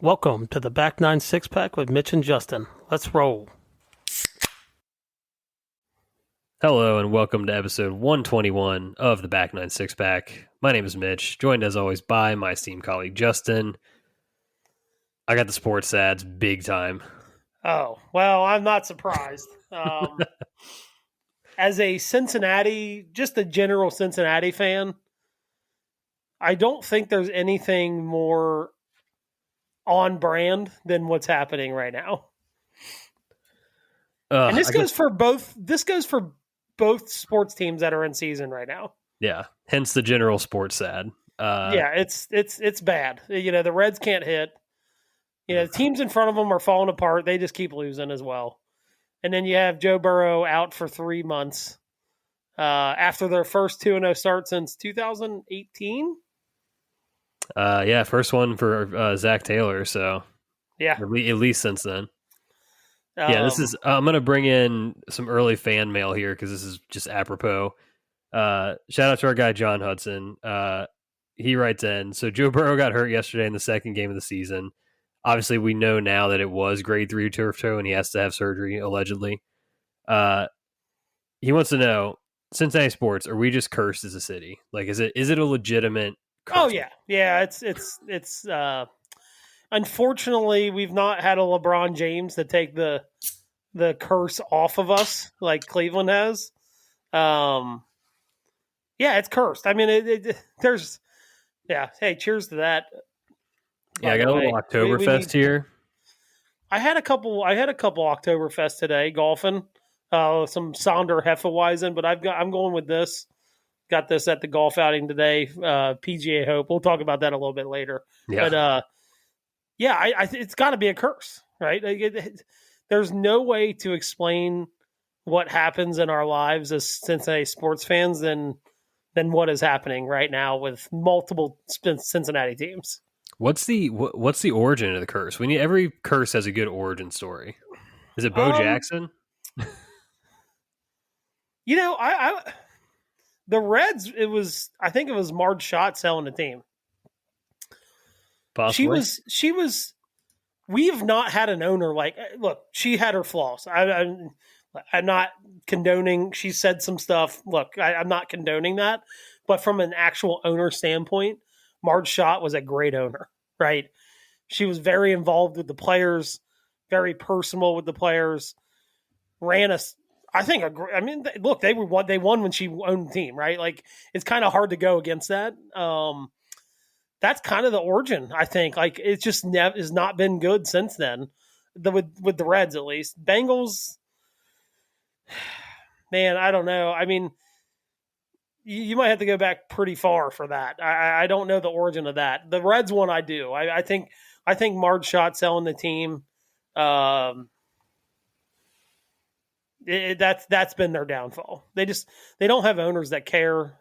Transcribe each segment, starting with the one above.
Welcome to the Back Nine Six Pack with Mitch and Justin. Let's roll. Hello and welcome to episode 121 of the Back Nine Six Pack. My name is Mitch, joined as always by my esteemed colleague Justin. I got the sports ads big time. Oh, well, I'm not surprised. As a Cincinnati, just a general Cincinnati fan, I don't think there's anything more on brand than what's happening right now. And this goes for both sports teams that are in season right now. Yeah, hence the general sports ad. Yeah, it's bad. You know, the Reds can't hit. You know, the teams in front of them are falling apart. They just keep losing as well. And then you have Joe Burrow out for 3 months after their first 2-0 start since 2018. Yeah, first one for Zach Taylor. So yeah, at least since then. Yeah, this is. I'm gonna bring in some early fan mail here because this is just apropos. Shout out to our guy John Hudson. He writes in. So Joe Burrow got hurt yesterday in the second game of the season. Obviously, we know now that it was grade 3 turf toe and he has to have surgery, allegedly. He wants to know, Cincinnati sports, are we just cursed as a city? Like, is it a legitimate curse? Oh, yeah. Yeah, it's unfortunately, we've not had a LeBron James to take the curse off of us like Cleveland has. Yeah, it's cursed. I mean, there's... Yeah, hey, cheers to that. Yeah, I got a little Oktoberfest here. I had a couple Oktoberfest today golfing. Some Sonder Hefeweizen, but I'm going with this. Got this at the golf outing today. PGA Hope. We'll talk about that a little bit later. Yeah. But yeah, it's got to be a curse, right? There's no way to explain what happens in our lives as Cincinnati sports fans than what is happening right now with multiple Cincinnati teams. What's the origin of the curse? Every curse has a good origin story. Is it Bo Jackson? You know, the Reds. I think it was Marge Schott selling the team. Possibly. She was. We have not had an owner like. Look, she had her flaws. I'm not condoning. She said some stuff. Look, I'm not condoning that, but from an actual owner standpoint, Marge Schott was a great owner, right? She was very involved with the players, very personal with the players. Ran look, they won when she owned the team, right? Like, it's kind of hard to go against that. That's kind of the origin, I think. Like, it just has not been good since then. With the Reds, at least. Bengals, man, I don't know. I mean, you might have to go back pretty far for that. I don't know the origin of that. The Reds one, I do. I think Marge Schott selling the team. That's been their downfall. They don't have owners that care.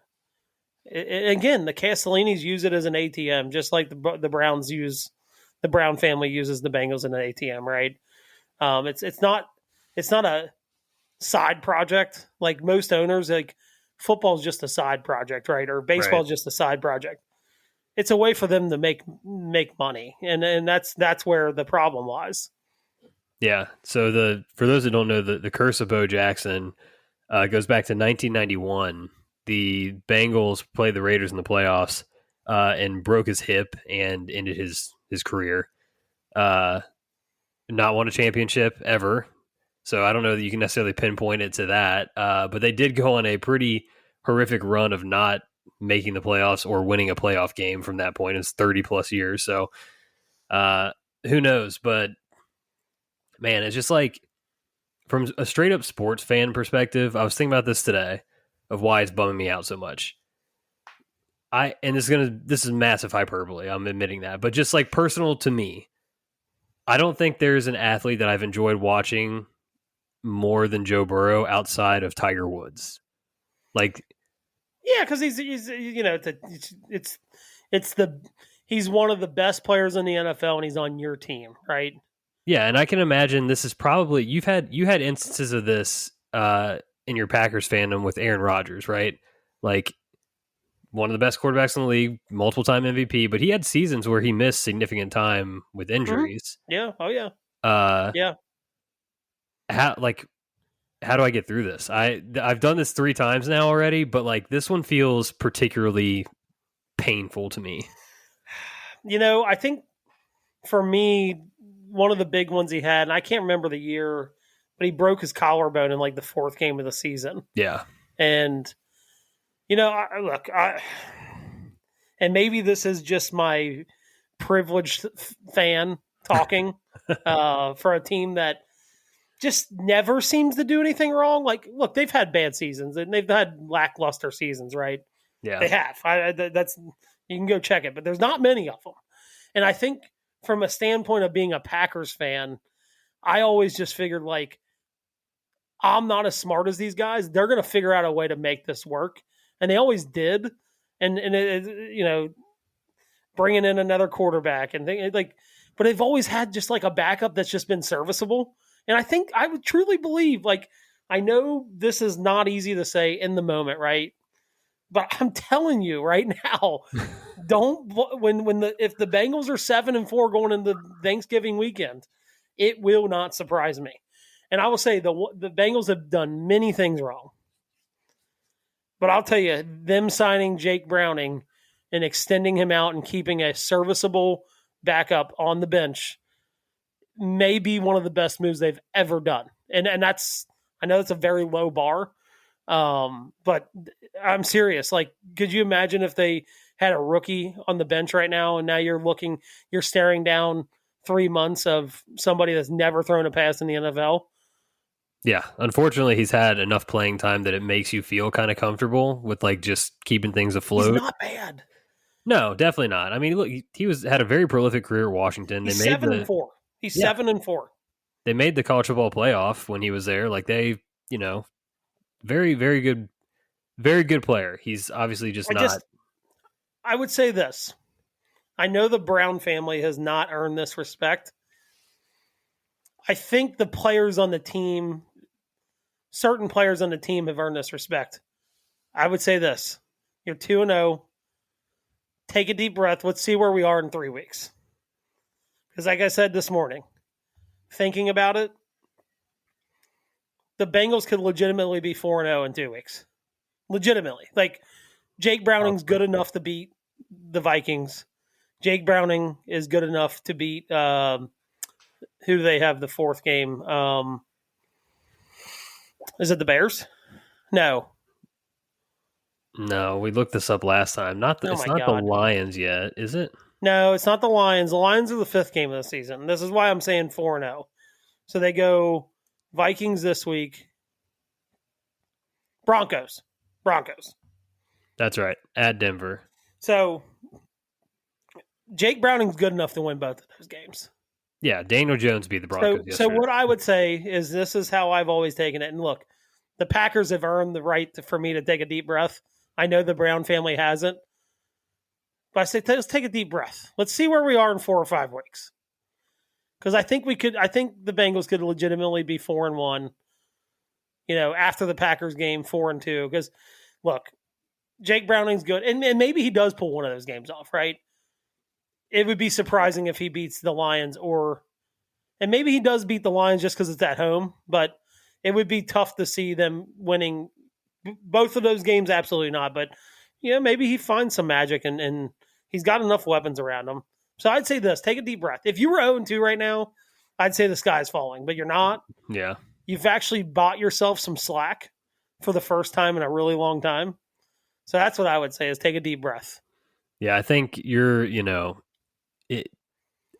Again, the Castellinis use it as an ATM, just like the Browns the Brown family uses the Bengals in an ATM, right? It's not a side project like most owners. Like, football is just a side project, right? Or baseball is just a side project. It's a way for them to make money, and that's where the problem lies. Yeah. So for those that don't know, the curse of Bo Jackson goes back to 1991. The Bengals played the Raiders in the playoffs and broke his hip and ended his career. Not won a championship ever. So I don't know that you can necessarily pinpoint it to that. But they did go on a pretty horrific run of not making the playoffs or winning a playoff game from that point. It's 30 plus years. So who knows? But man, it's just like, from a straight up sports fan perspective, I was thinking about this today of why it's bumming me out so much. This is massive hyperbole, I'm admitting that, but just like personal to me, I don't think there's an athlete that I've enjoyed watching more than Joe Burrow outside of Tiger Woods. Like, yeah, because he's you know, he's one of the best players in the NFL, and he's on your team, right? Yeah, and I can imagine this is probably you had instances of this in your Packers fandom with Aaron Rodgers, right? Like, one of the best quarterbacks in the league, multiple time MVP, but he had seasons where he missed significant time with Mhm. injuries. Yeah. Oh yeah. Uh, Yeah. how do I get through this? I've done this 3 times now already, but like this one feels particularly painful to me. I think for me, one of the big ones he had, and I can't remember the year, but he broke his collarbone in like the 4th game of the season. Yeah. And and maybe this is just my privileged fan talking for a team that just never seems to do anything wrong. Like, look, they've had bad seasons and they've had lackluster seasons, right? Yeah. They have. That's you can go check it, but there's not many of them. And I think from a standpoint of being a Packers fan, I always just figured like I'm not as smart as these guys. They're going to figure out a way to make this work, and they always did. And bringing in another quarterback and but they've always had just like a backup that's just been serviceable. And I think I would truly believe, like, I know this is not easy to say in the moment, right? But I'm telling you right now, don't if the Bengals are 7-4 going into Thanksgiving weekend, it will not surprise me. And I will say the Bengals have done many things wrong, but I'll tell you, them signing Jake Browning and extending him out and keeping a serviceable backup on the bench may be one of the best moves they've ever done. And that's, I know that's a very low bar, but I'm serious. Like, could you imagine if they had a rookie on the bench right now and now you're staring down 3 months of somebody that's never thrown a pass in the NFL? Yeah. Unfortunately, he's had enough playing time that it makes you feel kind of comfortable with like just keeping things He's afloat. not bad. No, definitely not. I mean, look, he had a very prolific career at Washington. He's 7-4. He's 7-4. They made the college football playoff when he was there. Like they, very, very good player. He's obviously I would say this. I know the Brown family has not earned this respect. I think the players on the team, certain players on the team have earned this respect. I would say this. You're 2-0. Take a deep breath. Let's see where we are in 3 weeks. Because like I said this morning, thinking about it, the Bengals could legitimately be 4-0 in 2 weeks. Legitimately. Like, Jake Browning's good enough to beat the Vikings. Jake Browning is good enough to beat who do they have the 4th game? Is it the Bears? No, we looked this up last time. It's not the Lions yet, is it? No, it's not the Lions. The Lions are the 5th game of the season. This is why I'm saying 4-0. So they go Vikings this week. Broncos. That's right. At Denver. So Jake Browning's good enough to win both of those games. Yeah, Daniel Jones beat the Broncos yesterday. So what I would say is this is how I've always taken it. And look, the Packers have earned the right for me to take a deep breath. I know the Brown family hasn't. But I say, let's take a deep breath. Let's see where we are in 4 or 5 weeks. Because I think the Bengals could legitimately be 4-1, after the Packers game, 4-2. Because, look, Jake Browning's good. And maybe he does pull one of those games off, right? It would be surprising if he beats the Lions and maybe he does beat the Lions just because it's at home, but it would be tough to see them winning both of those games. Absolutely not. But, maybe he finds some magic and he's got enough weapons around him. So I'd say this, take a deep breath. If you were 0-2 right now, I'd say the sky's falling, but you're not. Yeah. You've actually bought yourself some slack for the first time in a really long time. So that's what I would say is take a deep breath. Yeah, I think you're,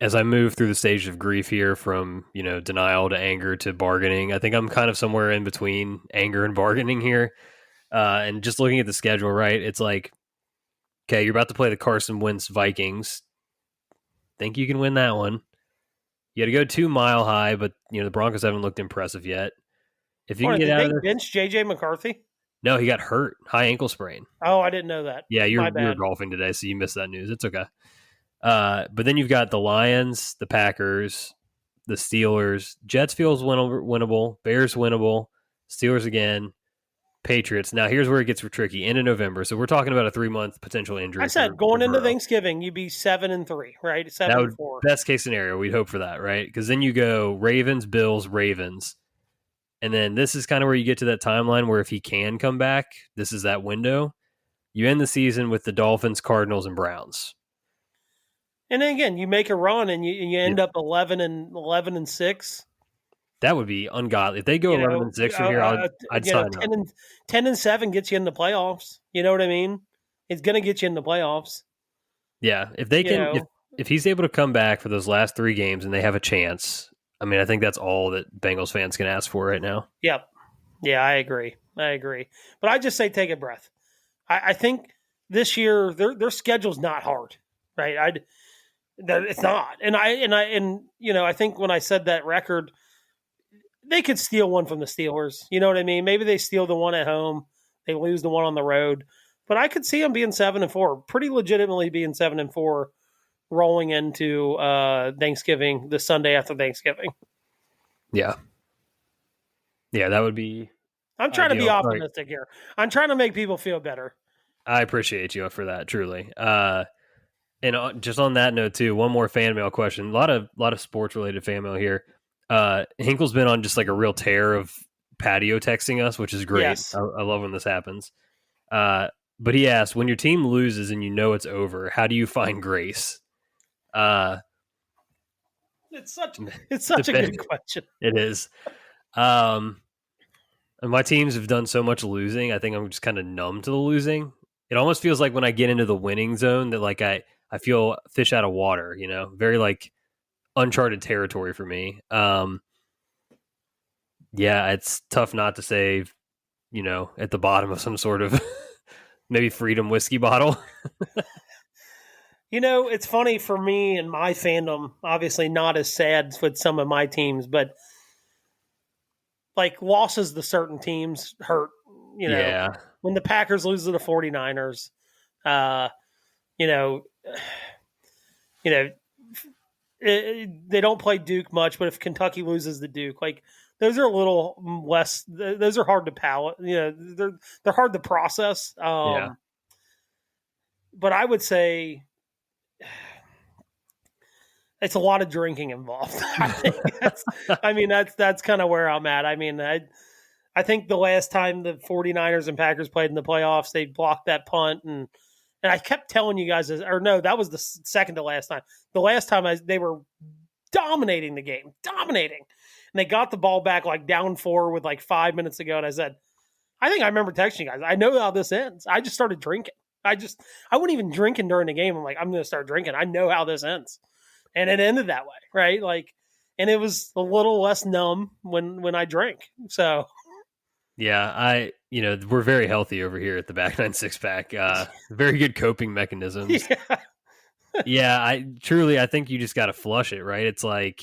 as I move through the stage of grief here from, denial to anger to bargaining, I think I'm kind of somewhere in between anger and bargaining here. And just looking at the schedule, right, it's like, okay, you're about to play the Carson Wentz Vikings. Think you can win that one. You got to go 2 Mile High, but, the Broncos haven't looked impressive yet. If you can get out of there. Did they bench J.J. McCarthy? No, he got hurt. High ankle sprain. Oh, I didn't know that. Yeah, you were golfing today, so you missed that news. It's okay. But then you've got the Lions, the Packers, the Steelers. Jets feels winnable. Bears winnable. Steelers again. Patriots. Now, here's where it gets tricky. End of November. So we're talking about a 3-month potential injury. I said for going into Burrow. Thanksgiving, you'd be 7-3, right? That 7 would and 4. best case scenario. We'd hope for that, right? Because then you go Ravens, Bills, Ravens. And then this is kind of where you get to that timeline where if he can come back, this is that window. You end the season with the Dolphins, Cardinals, and Browns. And then again, you make a run and you end Yeah. up 11-6. That would be ungodly. If they go 11-6 from here, I'd sign 10 up. and 10-7 gets you in the playoffs. You know what I mean? It's going to get you in the playoffs. Yeah, if they can, if he's able to come back for those last 3 games and they have a chance, I mean, I think that's all that Bengals fans can ask for right now. Yep. Yeah, I agree. But I just say take a breath. I think this year their schedule's not hard, right? It's not. And I think when I said that record, they could steal one from the Steelers. You know what I mean? Maybe they steal the one at home, they lose the one on the road. But I could see them being 7-4, pretty legitimately being 7-4, rolling into Thanksgiving, the Sunday after Thanksgiving. Yeah, that would be. I'm trying to be optimistic here. I'm trying to make people feel better. I appreciate you for that, truly. And just on that note too, one more fan mail question. A lot of sports related fan mail here. Hinkle's been on just like a real tear of patio texting us, which is great. Yes. I love when this happens. But he asked, when your team loses and you know it's over, how do you find grace? It's such a good question. It is. And my teams have done so much losing. I think I'm just kind of numb to the losing. It almost feels like when I get into the winning zone that like I feel fish out of water, you know, very like uncharted territory for me. Yeah, it's tough not to say, you know, at the bottom of some sort of maybe Freedom whiskey bottle. You know, it's funny for me and my fandom, obviously not as sad with some of my teams, but like losses to certain teams hurt, you know. Yeah. When the Packers lose to the 49ers, they don't play Duke much, but if Kentucky loses to Duke, like those are a little less. Those are hard to palate. You know, they're hard to process. Yeah. But I would say it's a lot of drinking involved. I think that's kind of where I'm at. I mean, I think the last time the 49ers and Packers played in the playoffs, they blocked that punt and I kept telling you guys, or no, that was the second to last time. The last time they were dominating the game, and they got the ball back like down 4 with like 5 minutes to go. And I said, I think I remember texting you guys. I know how this ends. I just started drinking. I wasn't even drinking during the game. I'm like, I'm going to start drinking. I know how this ends. And it ended that way, right? Like, and it was a little less numb when I drank. So, yeah, we're very healthy over here at the Back Nine Six Pack. Very good coping mechanisms. Yeah, I think you just got to flush it, right? It's like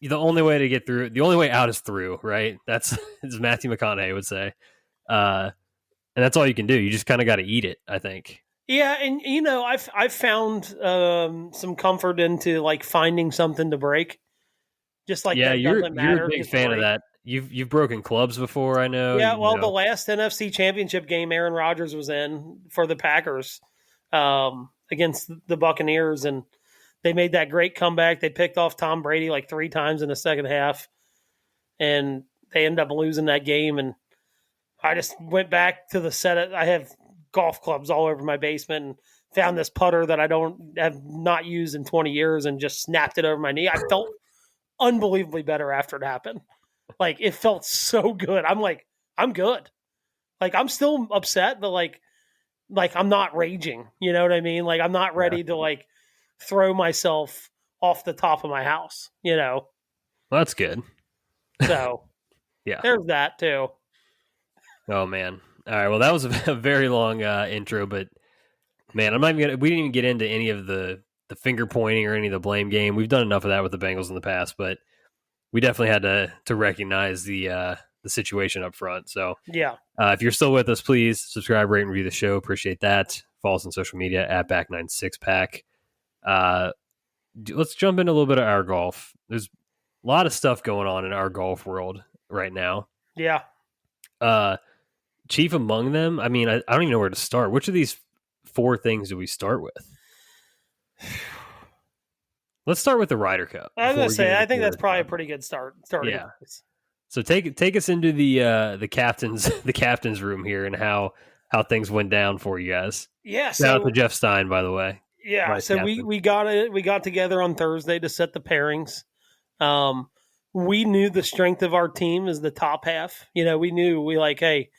the only way to get through, the only way out is through, right? That's as Matthew McConaughey would say. And that's all you can do. You just kind of got to eat it, I think. Yeah, and you know, I've found some comfort into like finding something to break. Just like you're a big fan of that. You've broken clubs before, I know. Yeah, well, the last NFC Championship game Aaron Rodgers was in for the Packers against the Buccaneers, and they made that great comeback. They picked off Tom Brady like 3 times in the second half, and they ended up losing that game. And I just went back to the set. I have golf clubs all over my basement and found this putter that I have not used in 20 years and just snapped it over my knee. I felt unbelievably better after it happened. Like, it felt so good. I'm like, I'm good. Like, I'm still upset, but like I'm not raging. You know what I mean? Like, I'm not ready to like throw myself off the top of my house, you know? Well, that's good. So yeah, there's that too. Oh man. All right. Well, that was a very long intro, but man, we didn't even get into any of the finger pointing or any of the blame game. We've done enough of that with the Bengals in the past, but we definitely had to recognize the situation up front. So yeah, if you're still with us, please subscribe, rate, and review the show. Appreciate that. Follow us on social media at Back96Pack. Let's jump into a little bit of our golf. There's a lot of stuff going on in our golf world right now. Yeah. chief among them, I mean, I don't even know where to start. Which of these 4 things do we start with? Let's start with the Ryder Cup. I was Before gonna we get say, into I think the that's other probably a stuff. pretty good starting Yeah. place. So take us into the captain's the captain's room here and how things went down for you guys. Yeah, Shout out to so Jeff Stein, by the way, yeah, vice so captain. we got together on Thursday to set the pairings. Um, we knew the strength of our team is the top half. You know, we knew we like, hey,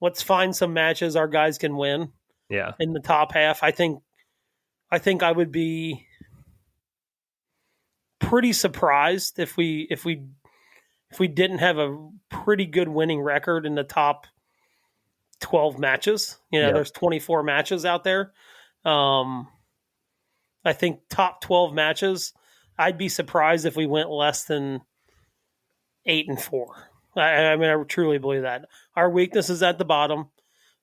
let's find some matches our guys can win Yeah, in the top half. I would be pretty surprised if we didn't have a pretty good winning record in the top 12 matches. You know, yeah, there's 24 matches out there. Um, I think top 12 matches, I'd be surprised if we went less than 8-4. I mean, I truly believe that. Our weakness is at the bottom,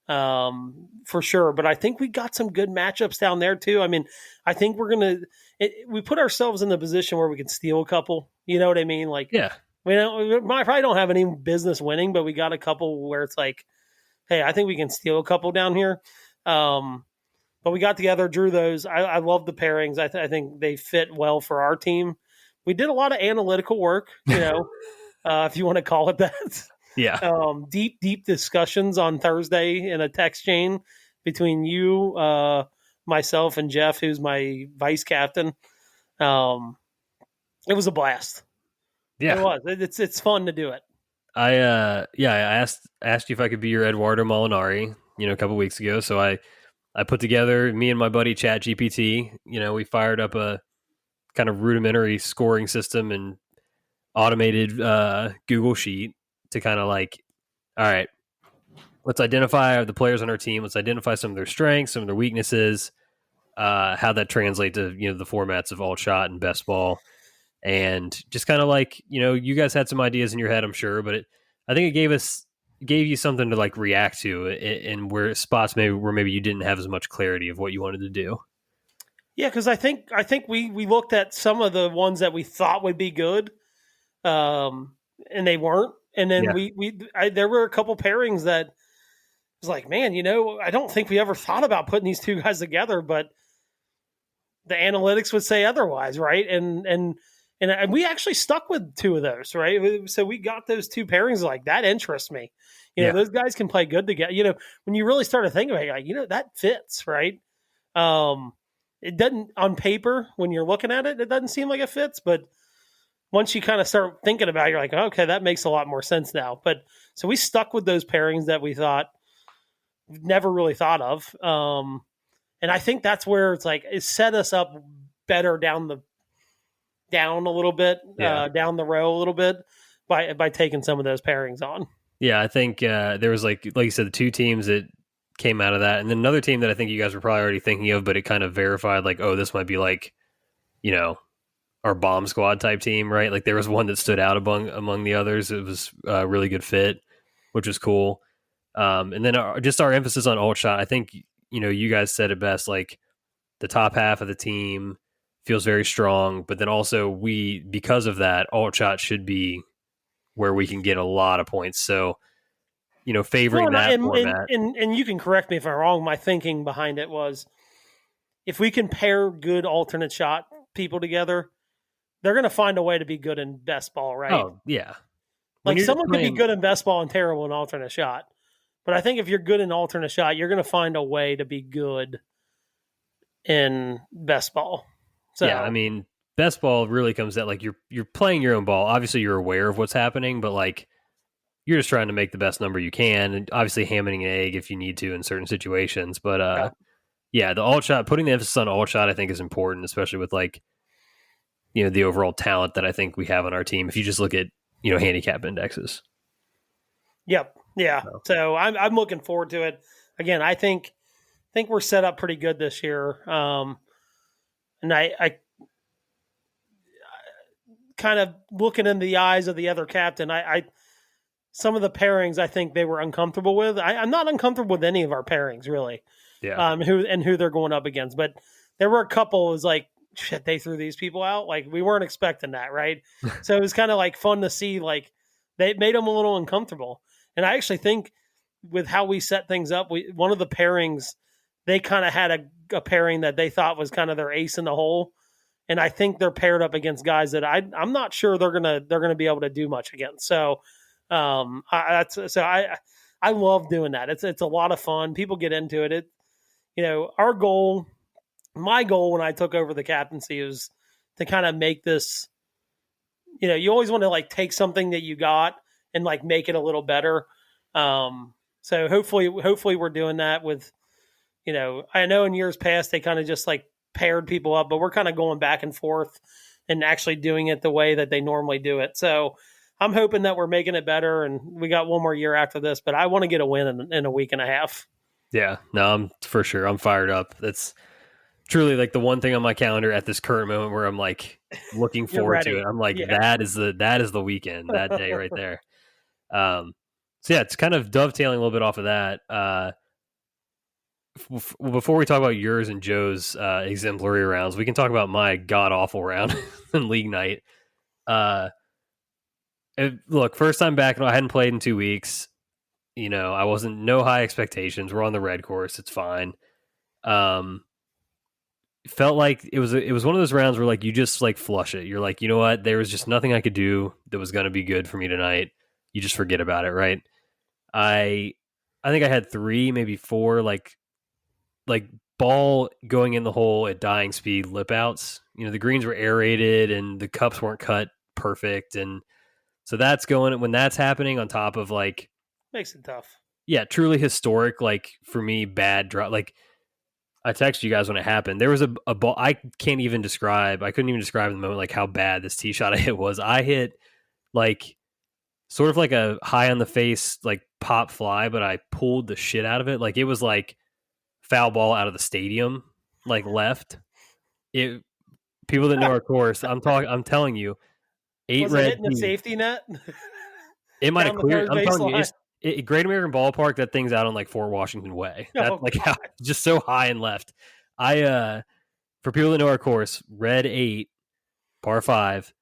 for sure. But I think we got some good matchups down there too. I mean, I think we put ourselves in the position where we can steal a couple. You know what I mean? Like, yeah, we probably don't have any business winning, but we got a couple where it's like, hey, I think we can steal a couple down here. But we got together, drew those. I love the pairings. I think they fit well for our team. We did a lot of analytical work, if you want to call it that. yeah, Deep discussions on Thursday in a text chain between you, myself, and Jeff, who's my vice captain. It was a blast. It yeah. was. It's fun to do it. I asked you if I could be your Eduardo Molinari, a couple weeks ago. So I put together me and my buddy Chat GPT. We fired up a kind of rudimentary scoring system and automated Google Sheet to kind of like, all right, let's identify the players on our team. Let's identify some of their strengths, some of their weaknesses, how that translates to the formats of alt shot and best ball, and just kind of like you guys had some ideas in your head, I'm sure, but I think it gave you something to like react to, and where spots maybe you didn't have as much clarity of what you wanted to do. Yeah, because I think we looked at some of the ones that we thought would be good, and they weren't. And then Yeah, there were a couple pairings that was like, man, I don't think we ever thought about putting these two guys together, but the analytics would say otherwise, right? And we actually stuck with two of those, right? So we got those two pairings. Like, that interests me. yeah, Those guys can play good together. When you really start to think about it, like, that fits, right? It doesn't on paper when you're looking at it. It doesn't seem like it fits, but once you kind of start thinking about it, you're like, okay, that makes a lot more sense now. But so we stuck with those pairings that we thought never really thought of. And I think that's where it's like it set us up better down a little bit, yeah. down the row a little bit by taking some of those pairings on. Yeah, I think there was like you said, the two teams that came out of that, and then another team that I think you guys were probably already thinking of, but it kind of verified like, oh, this might be like, our bomb squad type team, right? Like there was one that stood out among the others. It was a really good fit, which was cool. And then just our emphasis on alt shot. I think you guys said it best. Like the top half of the team feels very strong, but then also because of that, alt shot should be where we can get a lot of points. So favoring that format. And you can correct me if I'm wrong. My thinking behind it was, if we can pair good alternate shot people together, they're going to find a way to be good in best ball, right? Oh yeah, like someone could be good in best ball and terrible in alternate shot, but I think if you're good in alternate shot, you're going to find a way to be good in best ball. So yeah, I mean, best ball really comes at like you're playing your own ball. Obviously, you're aware of what's happening, but like you're just trying to make the best number you can, and obviously hammering an egg if you need to in certain situations. But yeah, the alt shot, putting the emphasis on alt shot, I think is important, especially with like the overall talent that I think we have on our team. If you just look at handicap indexes. Yep. Yeah. So I'm looking forward to it. Again, I think we're set up pretty good this year. And I kind of looking in the eyes of the other captain, I some of the pairings I think they were uncomfortable with. I'm not uncomfortable with any of our pairings really. Yeah. Who they're going up against, but there were a couple. It was like, shit, they threw these people out. Like, we weren't expecting that, right? So it was kind of like fun to see. Like, they made them a little uncomfortable, and I actually think with how we set things up, one of the pairings, they kind of had a pairing that they thought was kind of their ace in the hole. And I think they're paired up against guys that I'm not sure they're gonna be able to do much against. So I love doing that. It's a lot of fun. People get into it. Our goal, my goal when I took over the captaincy was to kind of make this. You always want to like take something that you got and like make it a little better. So hopefully we're doing that with. I know in years past they kind of just like paired people up, but we're kind of going back and forth and actually doing it the way that they normally do it. So I'm hoping that we're making it better, and we got one more year after this, but I want to get a win in a week and a half. Yeah, no, I'm for sure. I'm fired up. That's truly like the one thing on my calendar at this current moment where I'm like looking forward to it. I'm like, that is the weekend, that day right there. So yeah, it's kind of dovetailing a little bit off of that. Before we talk about yours and Joe's exemplary rounds, we can talk about my god awful round in league night. Look, first time back, I hadn't played in 2 weeks. I wasn't no high expectations. We're on the red course; it's fine. Felt like it was one of those rounds where like you just like flush it. You're like, you know what? There was just nothing I could do that was going to be good for me tonight. You just forget about it, right? I think I had 3, maybe 4 like ball going in the hole at dying speed lip outs. The greens were aerated and the cups weren't cut perfect, and so that's going when that's happening on top of like makes it tough. Yeah, truly historic. Like for me, bad drop. Like I texted you guys when it happened. There was a ball I couldn't even describe in the moment like how bad this tee shot I hit was. I hit like sort of like a high on the face like pop fly, but I pulled the shit out of it. Like it was like foul ball out of the stadium, like left. People that know our course, I'm telling you, 8 was red. It hitting the safety net? It might have cleared. I'm telling you, Great American Ballpark. That thing's out on like Fort Washington Way. That's how just so high and left. For people that know our course, red 8, par 5.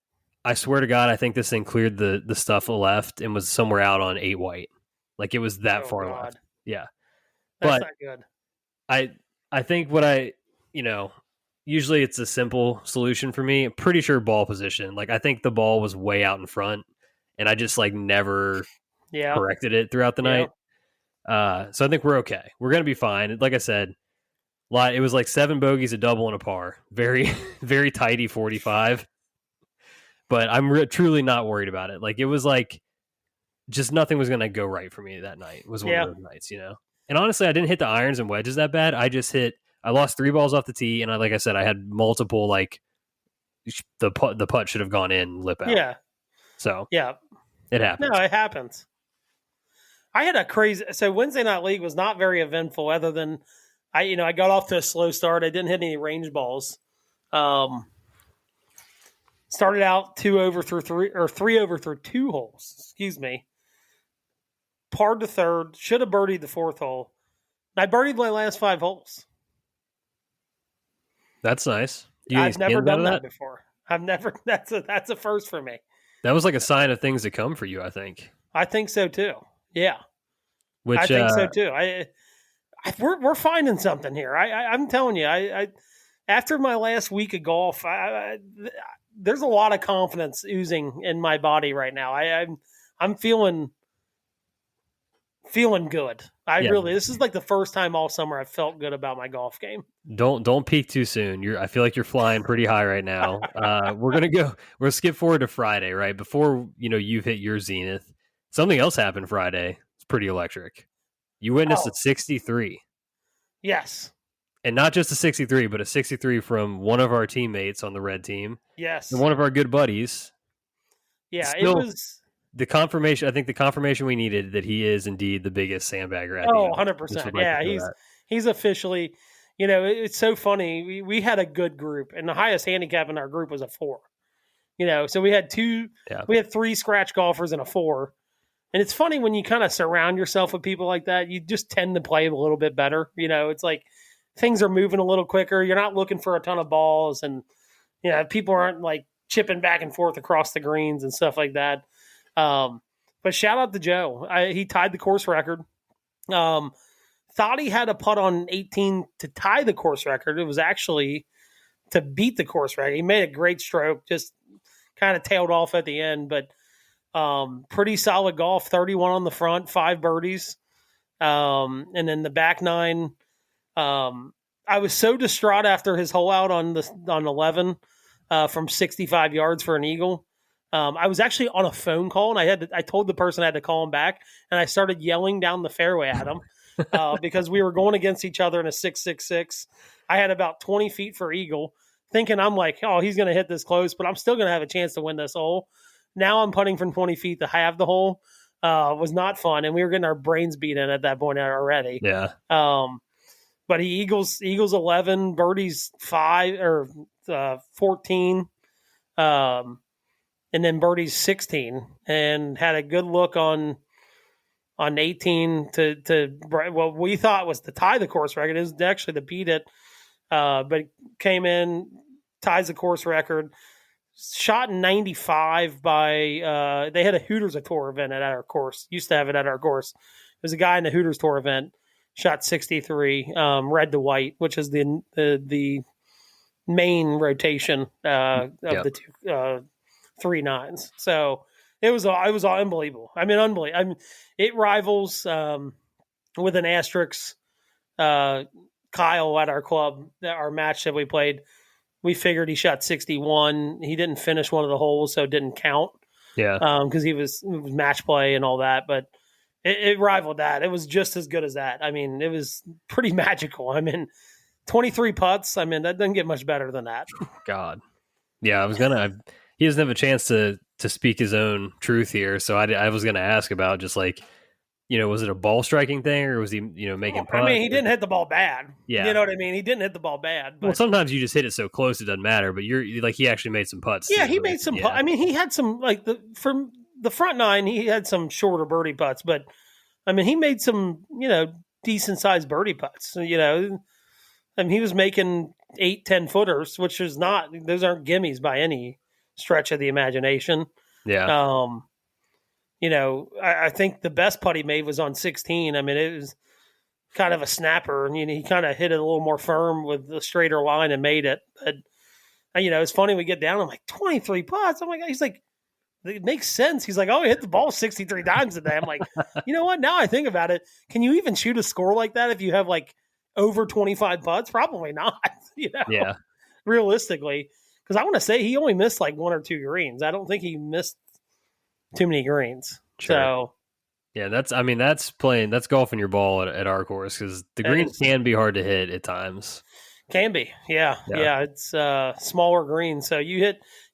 I swear to God, I think this thing cleared the stuff left and was somewhere out on 8 white. Like it was that far left. Yeah, that's not good. I think usually it's a simple solution for me. I'm pretty sure ball position. Like I think the ball was way out in front, and I just like never corrected it throughout the night. So I think we're okay. We're gonna be fine. Like I said, it was like 7 bogeys, a double, and a par. Very, very tidy 45. But I'm truly not worried about it. Like it was like just nothing was gonna go right for me that night. It was one of those nights, And honestly, I didn't hit the irons and wedges that bad. I lost 3 balls off the tee, and like I said, I had multiple like the putt should have gone in lip out. Yeah. So it happens. No, it happens. I had a crazy. So Wednesday night league was not very eventful, other than I got off to a slow start. I didn't hit any range balls. Started out 2 over through 3 or 3 over through 2 holes. Excuse me. Parred the 3rd. Should have birdied the 4th hole. I birdied my last 5 holes. That's nice. I've never done that before. I've never. That's a first for me. That was like a sign of things to come for you, I think. I think so too. Yeah. I think so too. We're finding something here. I'm telling you. After my last week of golf, there's a lot of confidence oozing in my body right now. I'm feeling good. This is like the first time all summer I've felt good about my golf game. Don't peak too soon. I feel like you're flying pretty high right now. We'll skip forward to Friday, right? Before, you've hit your zenith. Something else happened Friday. It's pretty electric. You witnessed a 63. Yes. And not just a 63, but a 63 from one of our teammates on the red team. Yes. And one of our good buddies. Yeah, it was the confirmation. I think the confirmation we needed that he is indeed the biggest sandbagger. 100%. Yeah, he's officially. It's so funny. We had a good group, and the highest handicap in our group was a 4. So we had 2. Yeah. We had 3 scratch golfers and a 4. And it's funny when you kind of surround yourself with people like that, you just tend to play a little bit better. It's like things are moving a little quicker. You're not looking for a ton of balls, and people aren't like chipping back and forth across the greens and stuff like that. But shout out to Joe. He tied the course record. Thought he had a putt on 18 to tie the course record. It was actually to beat the course record. He made a great stroke, just kind of tailed off at the end, but pretty solid golf. 31 on the front, 5 birdies, and then the back 9. I was so distraught after his hole out on 11 from 65 yards for an eagle. I was actually on a phone call, and I told the person I had to call him back, and I started yelling down the fairway at him because we were going against each other in a 6-6-6. I had about 20 feet for eagle, thinking I'm like, oh, he's going to hit this close, but I'm still going to have a chance to win this hole. Now I'm putting from 20 feet to have the hole. Was not fun, and we were getting our brains beat in at that point already. Yeah. But he eagles 11, birdies 5 or 14, and then birdies 16, and had a good look on 18 to what we thought was to tie the course record. It was actually to beat it, but came in, ties the course record. Shot in 95 by they had a Hooters Tour event at our course. Used to have it at our course. There's a guy in the Hooters Tour event. Shot 63, red to white, which is the main rotation of the 3 9s. So it was unbelievable. I mean, unbelievable. I mean, it rivals with an asterisk. Kyle at our club, our match that we played, we figured he shot 61. He didn't finish one of the holes, so it didn't count. Yeah, because it was match play and all that, but. It rivaled that. It was just as good as that. I mean, it was pretty magical. I mean, 23 putts. I mean, that doesn't get much better than that. God. Yeah, he doesn't have a chance to speak his own truth here. So I was going to ask about just like, was it a ball striking thing or was he, making putts? I mean, he didn't hit the ball bad. Yeah. You know what I mean? He didn't hit the ball bad. But... Well, sometimes you just hit it so close it doesn't matter, but you're like, he actually made some putts. Yeah, he made some putts. I mean, he had some, like, from the front 9, he had some shorter birdie putts, but I mean, he made some, decent sized birdie putts. I mean, he was making 8-10 footers, which is not; those aren't gimmies by any stretch of the imagination. Yeah. I think the best putt he made was on 16. I mean, it was kind of a snapper, and he kind of hit it a little more firm with the straighter line and made it. But it's funny we get down. I'm like 23 putts. Oh my god! He's like. It makes sense. He's like, oh, he hit the ball 63 times today. I'm like, you know what? Now I think about it. Can you even shoot a score like that if you have like over 25 putts? Probably not, Yeah. Realistically. Because I want to say he only missed like 1 or 2 greens. I don't think he missed too many greens. Sure. So. Yeah, that's golfing your ball at our course because the greens can be hard to hit at times. Can be. Yeah. It's smaller greens. So you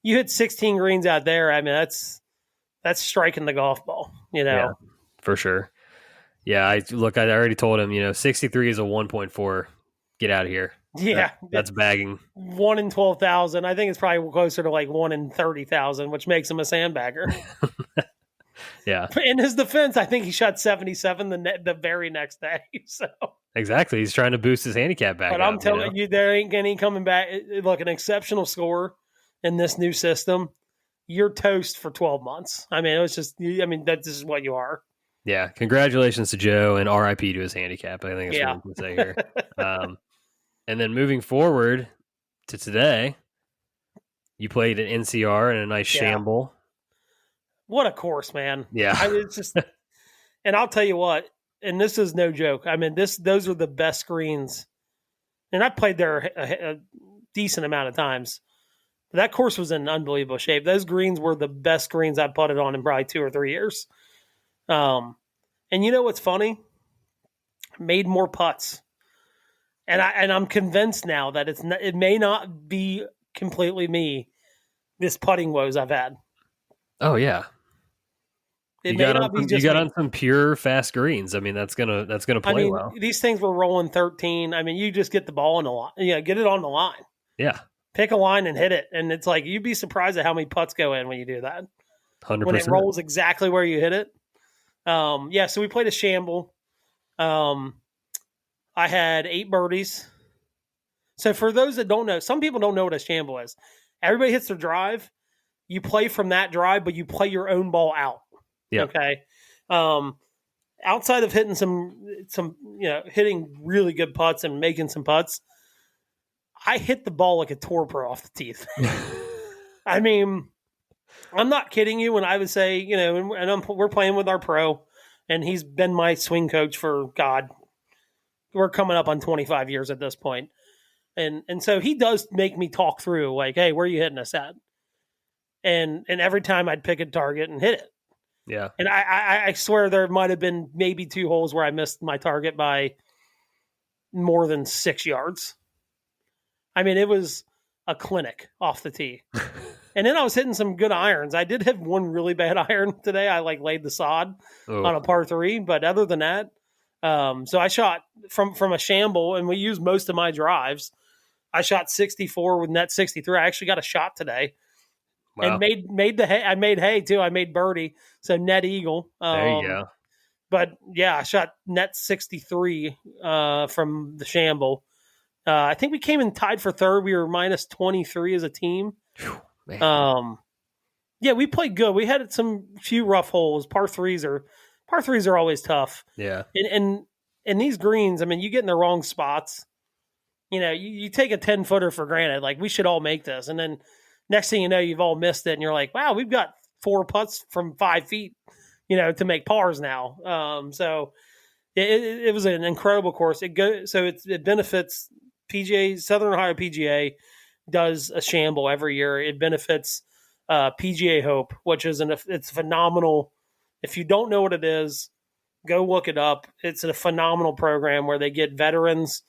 hit 16 greens out there. I mean, that's striking the golf ball, Yeah, for sure. Yeah, I already told him, 63 is a 1.4. Get out of here. Yeah. That's bagging. 1 in 12,000. I think it's probably closer to like 1 in 30,000, which makes him a sandbagger. Yeah. In his defense, I think he shot 77 the very next day. So exactly, he's trying to boost his handicap back. But I'm telling you, there ain't any coming back. Look, an exceptional score in this new system, you're toast for 12 months. I mean, that's just what you are. Yeah, congratulations to Joe and RIP to his handicap. I think that's what we can say here. And then moving forward to today, you played an NCR and a nice shamble. What a course, man. Yeah. It's just, and I'll tell you what, and this is no joke. I mean, those are the best greens. And I played there a decent amount of times. That course was in unbelievable shape. Those greens were the best greens I putted on in probably 2 or 3 years. And you know what's funny? Made more putts. And I'm convinced now that it may not be completely me, this putting woes I've had. Oh yeah. You got on some pure fast greens. I mean, that's gonna play well. These things were rolling 13. I mean, you just get the ball on the line. Yeah, get it on the line. Yeah. Pick a line and hit it. And it's like, you'd be surprised at how many putts go in when you do that. 100%. When it rolls exactly where you hit it. So we played a shamble. I had 8 birdies. So for those that don't know, some people don't know what a shamble is. Everybody hits their drive. You play from that drive, but you play your own ball out. Yeah. Okay. outside of hitting some hitting really good putts and making some putts, I hit the ball like a tour pro off the teeth. I mean, I'm not kidding you when I would say, we're playing with our pro, and he's been my swing coach for, God, we're coming up on 25 years at this point. And so he does make me talk through, like, hey, where are you hitting us at? And every time I'd pick a target and hit it. Yeah. And I swear there might have been maybe 2 holes where I missed my target by more than 6 yards. I mean, it was a clinic off the tee. And then I was hitting some good irons. I did have one really bad iron today. I laid the sod on a par 3, but other than that, so I shot from a shamble, and we used most of my drives. I shot 64 with net 63. I actually got a shot today. Wow. And made the hay. I made hay too. I made birdie, so net eagle. There you go. But yeah, I shot net 63 from the shamble. I think we came in tied for third. We were minus 23 as a team. Man. Yeah, we played good. We had some few rough holes. Par threes are always tough. Yeah. And these greens, I mean, you get in the wrong spots. You take a 10-footer for granted. Like, we should all make this. And then next thing you know, you've all missed it. And you're like, wow, we've got 4 putts from 5 feet, to make pars now. So it was an incredible course. It benefits PGA, Southern Ohio PGA does a shamble every year. It benefits PGA Hope, which is it's phenomenal. If you don't know what it is, go look it up. It's a phenomenal program where they get veterans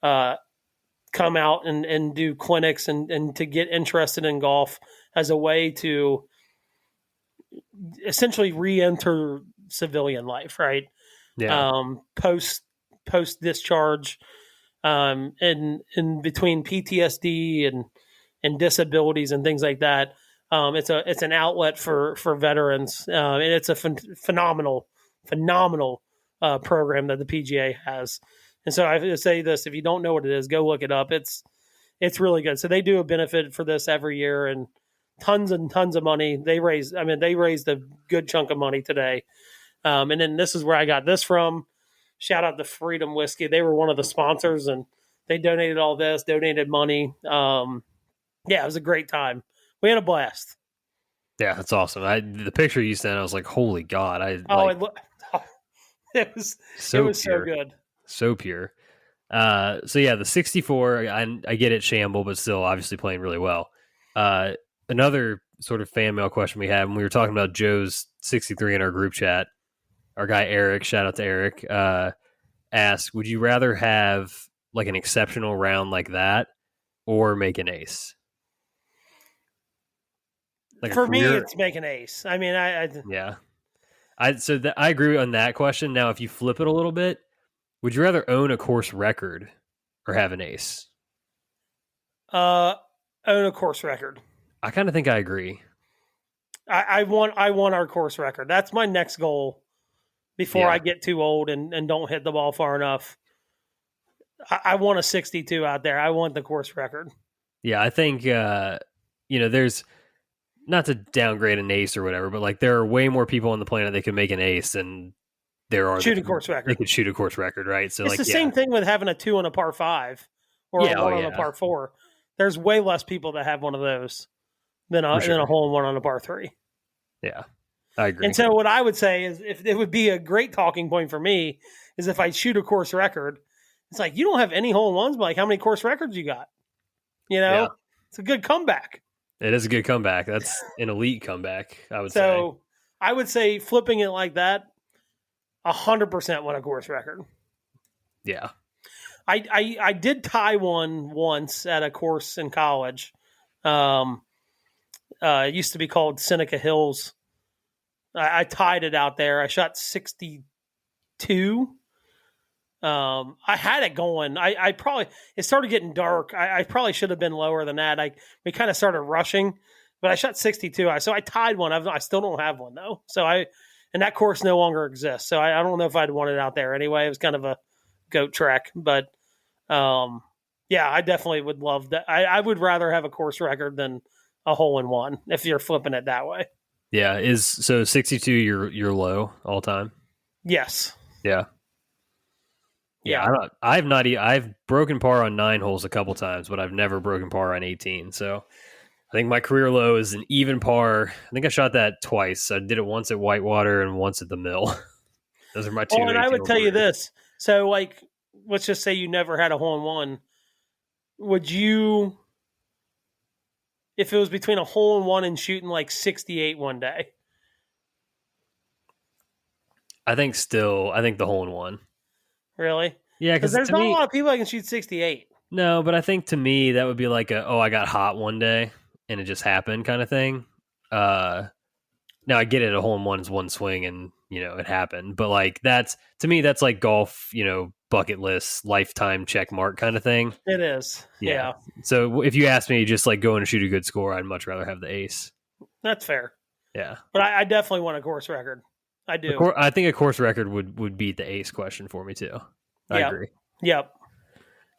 come out and do clinics and to get interested in golf as a way to essentially re-enter civilian life, right? Yeah. Post discharge, and in between PTSD and disabilities and things like that. It's an outlet for veterans, and it's a phenomenal program that the PGA has. And so I say this: if you don't know what it is, go look it up. It's really good. So they do a benefit for this every year, and tons and tons of money. They raised a good chunk of money today. And then this is where I got this from. Shout out to Freedom Whiskey. They were one of the sponsors, and they donated all this, donated money. Yeah, it was a great time. We had a blast. Yeah, that's awesome. The picture you sent, I was like, holy God. It was so good. So pure. So yeah, the 64, I get it, shamble, but still obviously playing really well. Another sort of fan mail question we had when we were talking about Joe's 63 in our group chat, our guy Eric, shout out to Eric, asked, would you rather have like an exceptional round like that or make an ace? Like for me, it's make an ace. I mean, I agree on that question. Now, if you flip it a little bit, would you rather own a course record or have an ace? Own a course record. I kind of think I agree. I want our course record. That's my next goal before I get too old and don't hit the ball far enough. I want a 62 out there. I want the course record. Yeah, I think, there's not to downgrade an ace or whatever, but like there are way more people on the planet that can make an ace than there are. Shoot a course record. They could shoot a course record, right? So it's the same thing with having a 2 on a par 5 or a 1 on a par 4. There's way less people that have one of those than a hole in one on a par 3. Yeah, I agree. And so what I would say is, if it would be a great talking point for me, is if I shoot a course record, it's like, you don't have any hole in ones, but like, how many course records you got? It's a good comeback. It is a good comeback. That's an elite comeback, I would say. So I would say flipping it like that, 100% won a course record. Yeah. I did tie one once at a course in college. It used to be called Seneca Hills. I tied it out there. I shot 62. I had it going. It started getting dark. I probably should have been lower than that. We kind of started rushing, but I shot 62. So I tied one. I still don't have one though. And that course no longer exists. So I don't know if I'd want it out there anyway. It was kind of a goat track, but yeah, I definitely would love that. I would rather have a course record than a hole in one if you're flipping it that way. Yeah. So 62 your low all time? Yes. Yeah. Yeah, Yeah. I've broken par on 9 holes a couple times, but I've never broken par on 18. So I think my career low is an even par. I think I shot that twice. I did it once at Whitewater and once at the Mill. Those are my two Oh, and I would 18-hole tell you careers. this. So, like, let's just say you never had a hole in one. Would you, if it was between a hole in one and shooting like 68 one day? I think the hole in one. Really? Yeah, Because because there's to not a me, lot of people that can shoot 68. no, but I think to me that would be like I got hot one day and it just happened kind of thing. Now I get it, a hole in one is one swing and it happened, but like that's to me that's like golf, bucket list, lifetime check mark kind of thing. It is. Yeah. Yeah. So if you ask me just like go and shoot a good score, I'd much rather have the ace. That's fair. Yeah. But I definitely want a course record. I do. I think a course record would beat the ace question for me too. I Yep. agree. Yep.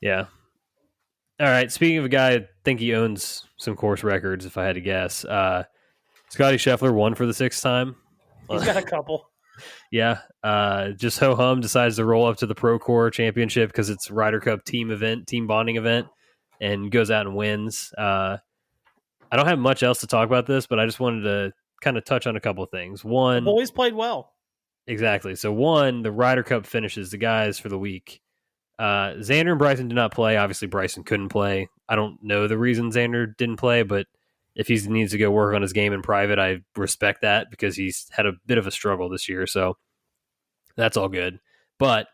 Yeah. All right. Speaking of a guy, I think he owns some course records. If I had to guess, Scotty Scheffler won for the 6th time. He's got a couple. Yeah. Just ho hum decides to roll up to the Pro Core Championship because it's Ryder Cup team bonding event, and goes out and wins. I don't have much else to talk about this, but I just wanted to kind of touch on a couple of things. The One, boys played well. exactly. So one, the Ryder Cup finishes, the guys for the week. Xander and Bryson did not play. Obviously, Bryson couldn't play. I don't know the reason Xander didn't play, but if he needs to go work on his game in private, I respect that because he's had a bit of a struggle this year. So that's all good. But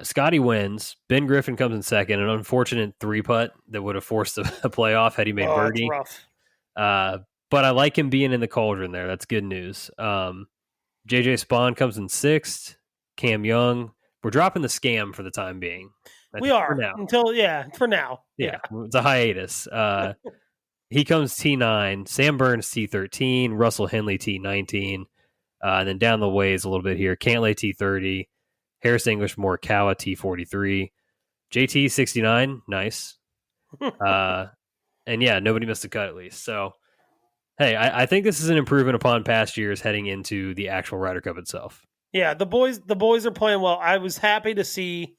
Scotty wins. Ben Griffin comes in second. An unfortunate 3-putt that would have forced a playoff had he made It's birdie. rough. But I like him being in the cauldron there. That's good news. JJ Spawn comes in 6th. Cam Young. We're dropping the scam for the time being. We are. For now. For now. Yeah. It's a hiatus. He comes T9. Sam Burns T13. Russell Henley T19. And then down the ways a little bit here. Cantlay T30. Harris English Morikawa T43. JT 69. Nice. And yeah, nobody missed a cut at least. So, hey, I think this is an improvement upon past years heading into the actual Ryder Cup itself. Yeah, the boys are playing well. I was happy to see,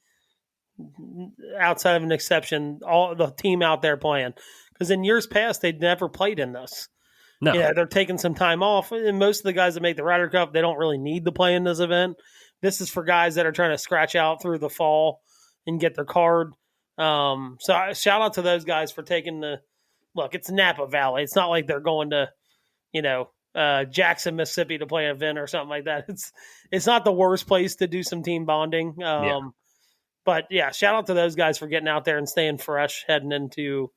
outside of an exception, all the team out there playing. Because in years past, they'd never played in this. No. Yeah, they're taking some time off. And most of the guys that make the Ryder Cup, they don't really need to play in this event. This is for guys that are trying to scratch out through the fall and get their card. So shout out to those guys for taking the look. It's Napa Valley. It's not like they're going to, Jackson, Mississippi to play an event or something like that. It's not the worst place to do some team bonding. But yeah, shout out to those guys for getting out there and staying fresh heading into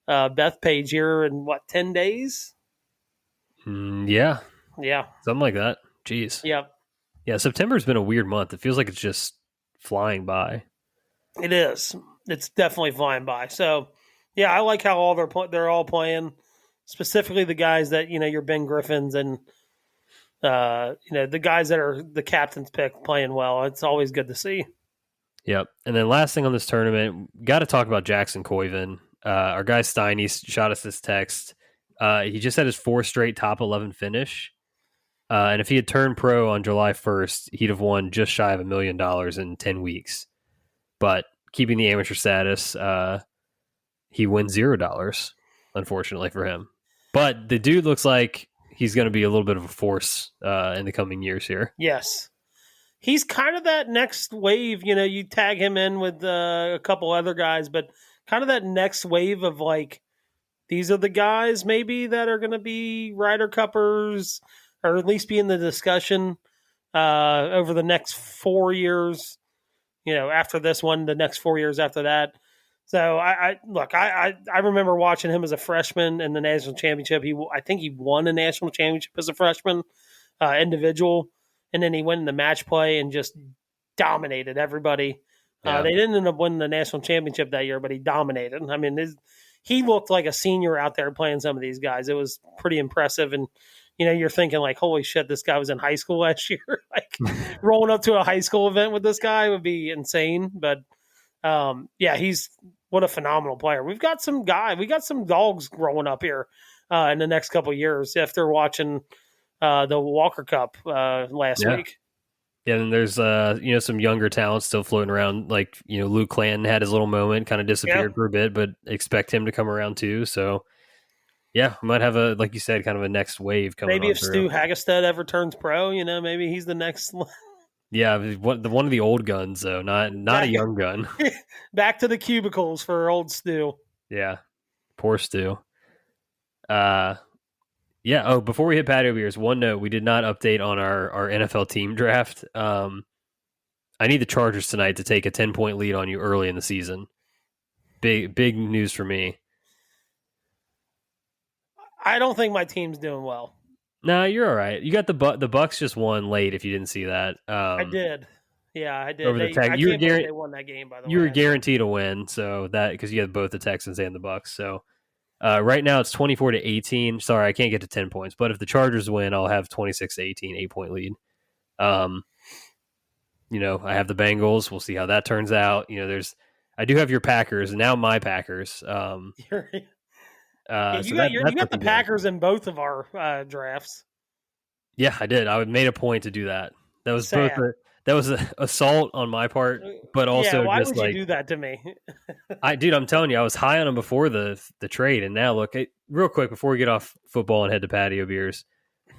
Bethpage here in 10 days? Yeah. Yeah. Something like that. Jeez. Yep. Yeah, September's been a weird month. It feels like it's just flying by. It is. It's definitely flying by. So, yeah, I like how they're all playing. Specifically, the guys that your Ben Griffins and the guys that are the captain's pick playing well. It's always good to see. Yep. And then last thing on this tournament, got to talk about Jackson Coyven. Our guy Stein, he shot us this text. He just had his 4th straight top 11 finish. And if he had turned pro on July 1st, he'd have won just shy of $1 million in 10 weeks. But keeping the amateur status, he wins $0, unfortunately for him. But the dude looks like he's going to be a little bit of a force in the coming years here. Yes. He's kind of that next wave. You tag him in with a couple other guys, but kind of that next wave of like, these are the guys maybe that are going to be Ryder Cuppers, or at least be in the discussion over the next 4 years. After this one, the next 4 years after that. So I remember watching him as a freshman in the national championship. I think he won a national championship as a freshman, individual, and then he went in the match play and just dominated everybody. Yeah. They didn't end up winning the national championship that year, but he dominated. I mean, he looked like a senior out there playing some of these guys. It was pretty impressive. And, you're thinking like, holy shit, this guy was in high school last year. Like rolling up to a high school event with this guy would be insane. But he's what a phenomenal player. We got some dogs growing up here in the next couple of years after watching the Walker Cup last week. Yeah, and there's some younger talent still floating around. Like Luke Clanton had his little moment, kind of Yeah. disappeared for a bit, but expect him to come around too. So yeah, we might have like you said, kind of a next wave coming Maybe on if through. Stu Hagestad ever turns pro, maybe he's the next Yeah, one of the old guns though, not a back young gun. back to the cubicles for old Stu. Yeah, poor Stu. Uh, yeah. Oh, before we hit patio beers, one note: we did not update on our NFL team draft. I need the Chargers tonight to take a 10-point lead on you early in the season. Big news for me. I don't think my team's doing well. No, you're all right. You got the Bucks just won late. If you didn't see that, I did. Yeah, I did. over the tech, I can't believe they won that game. By the you way, were guaranteed to win. So that because you had both the Texans and the Bucks. So right now it's 24-18. Sorry, I can't get to 10 points. But if the Chargers win, I'll have 26-18, 8-point lead. I have the Bengals. We'll see how that turns out. I do have your Packers and now my Packers. yeah, So you that's got the looking good. Packers in both of our drafts. Yeah, I did. I made a point to do that. That was Sad. that was an assault on my part, but Yeah, also why just would you like do that to me? I'm telling you, I was high on him before the trade, and now look, real quick before we get off football and head to patio beers,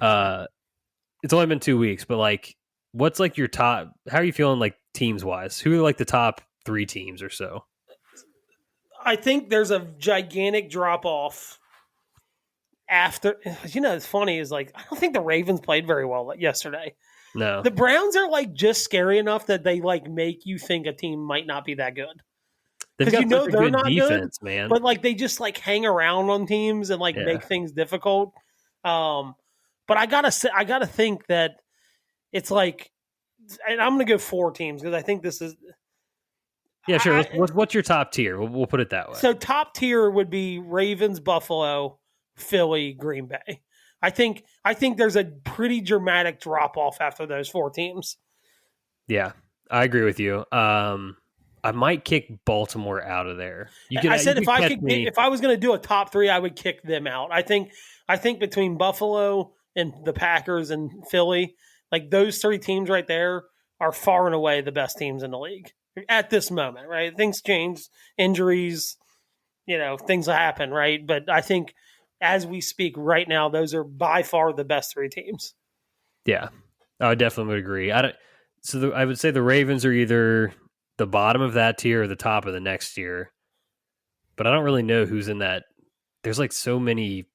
it's only been 2 weeks, but like, what's like your top? How are you feeling like teams wise? Who are like the top 3 teams or so? I think there's a gigantic drop off after. It's funny is like I don't think the Ravens played very well yesterday. No, The Browns are like just scary enough that they like make you think a team might not be that good. they've Because got such a they're good not defense, good, man. but like they just like hang around on teams and like Yeah, make things difficult. But I gotta think that it's like, and I'm gonna go 4 teams because I think this is. yeah, sure. What's your top tier? We'll put it that way. So top tier would be Ravens, Buffalo, Philly, Green Bay. I think there's a pretty dramatic drop off after those 4 teams. Yeah, I agree with you. I might kick Baltimore out of there. I said you could catch me. if I was going to do a top 3, I would kick them out. I think between Buffalo and the Packers and Philly, like those 3 teams right there are far and away the best teams in the league at this moment. Right? Things change, injuries, things happen. Right? But I think as we speak right now, those are by far the best 3 teams. Yeah, I definitely would agree. I would say the Ravens are either the bottom of that tier or the top of the next tier, but I don't really know who's in that. There's like so many.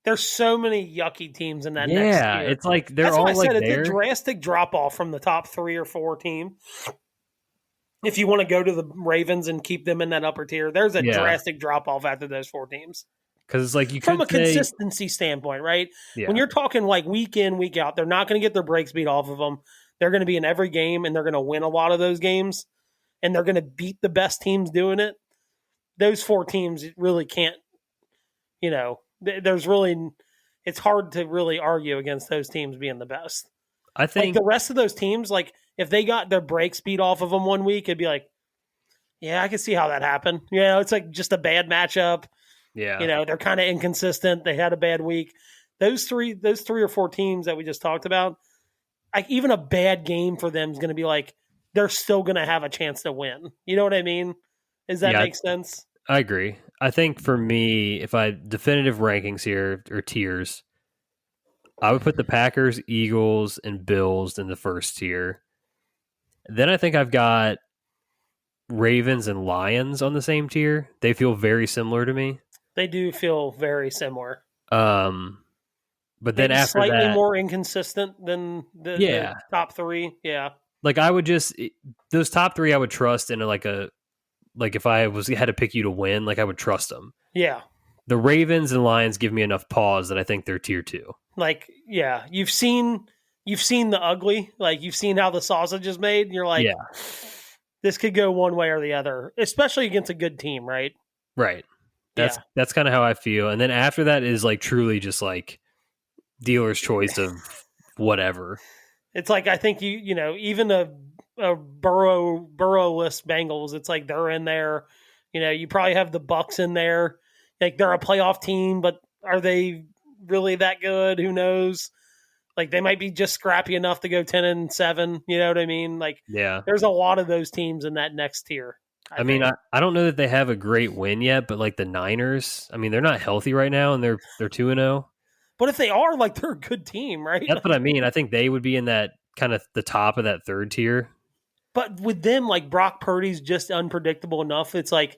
There's so many yucky teams in that next Yeah, tier. it's like they're That's all why I like said there. it's a drastic drop off from the top 3 or 4 team. If you want to go to the Ravens and keep them in that upper tier, there's a drastic drop off after those 4 teams. Because it's like you From could a consistency standpoint, right? Yeah. When you're talking like week in, week out, they're not going to get their breaks beat off of them. They're going to be in every game, and they're going to win a lot of those games, and they're going to beat the best teams doing it. Those 4 teams really can't, there's really, it's hard to really argue against those teams being the best. I think like the rest of those teams, like if they got their breaks beat off of them one week, it'd be like, yeah, I can see how that happened. It's like just a bad matchup. Yeah. They're kind of inconsistent. They had a bad week. Those 3 or 4 teams that we just talked about, like even a bad game for them is going to be like, they're still going to have a chance to win. You know what I mean? Does that make sense? I agree. I think for me, if I definitive rankings here or tiers, I would put the Packers, Eagles, and Bills in the first tier. Then I think I've got Ravens and Lions on the same tier. They feel very similar to me. They do feel very similar. But then maybe after slightly that, more inconsistent than the top 3. Yeah. Like I would just those top 3 I would trust in like if I had to pick you to win, like I would trust them. Yeah. The Ravens and Lions give me enough pause that I think they're tier 2. Like, yeah, you've seen the ugly, like you've seen how the sausage is made, and you're like, this could go one way or the other, especially against a good team, right? Right. That's kind of how I feel. And then after that is like truly just like dealer's choice of whatever. It's like I think even a Burrow-less Bengals, it's like they're in there. You probably have the Bucks in there. Like they're a playoff team, but are they really that good? Who knows? Like they might be just scrappy enough to go 10-7. You know what I mean? Like Yeah. there's a lot of those teams in that next tier. I mean, think. I don't know that they have a great win yet, but like the Niners, I mean, they're not healthy right now, and they're 2-0. But if they are, like they're a good team, right? That's what I mean. I think they would be in that kind of the top of that third tier. But with them, like Brock Purdy's just unpredictable enough. It's like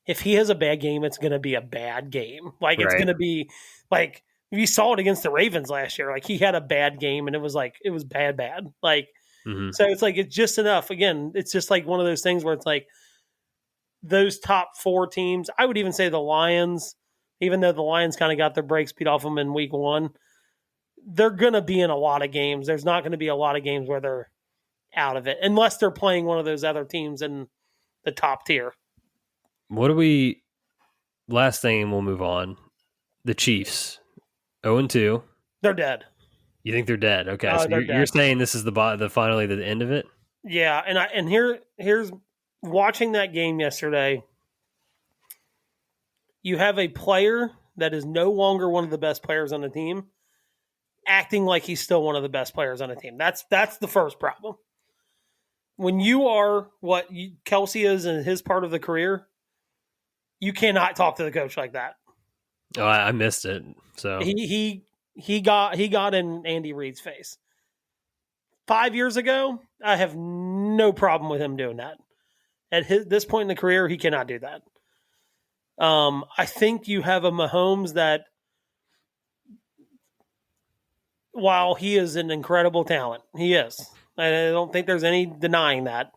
if he has a bad game, it's going to be a bad game. Like it's Right. going to be like we saw it against the Ravens last year. Like he had a bad game, and it was bad. Like so, it's like it's just enough. Again, it's just like one of those things where it's like those top 4 teams. I would even say the Lions, even though the Lions kind of got their brakes beat off them in week 1, they're going to be in a lot of games. There's not going to be a lot of games where they're out of it unless they're playing one of those other teams in the top tier. What do we? Last thing, and we'll move on. The Chiefs, 0-2. They're dead. You think they're dead? Okay, so you're dead. saying this is the finally the end of it? Yeah, and here's watching that game yesterday. You have a player that is no longer one of the best players on the team, acting like he's still one of the best players on the team. That's the first problem. When you are what Kelsey is in his part of the career, you cannot talk to the coach like that. Oh, I missed it. So he got in Andy Reid's face. 5 years ago, I have no problem with him doing that. At this point in the career, he cannot do that. I think you have a Mahomes that, while he is an incredible talent, he is. I don't think there's any denying that.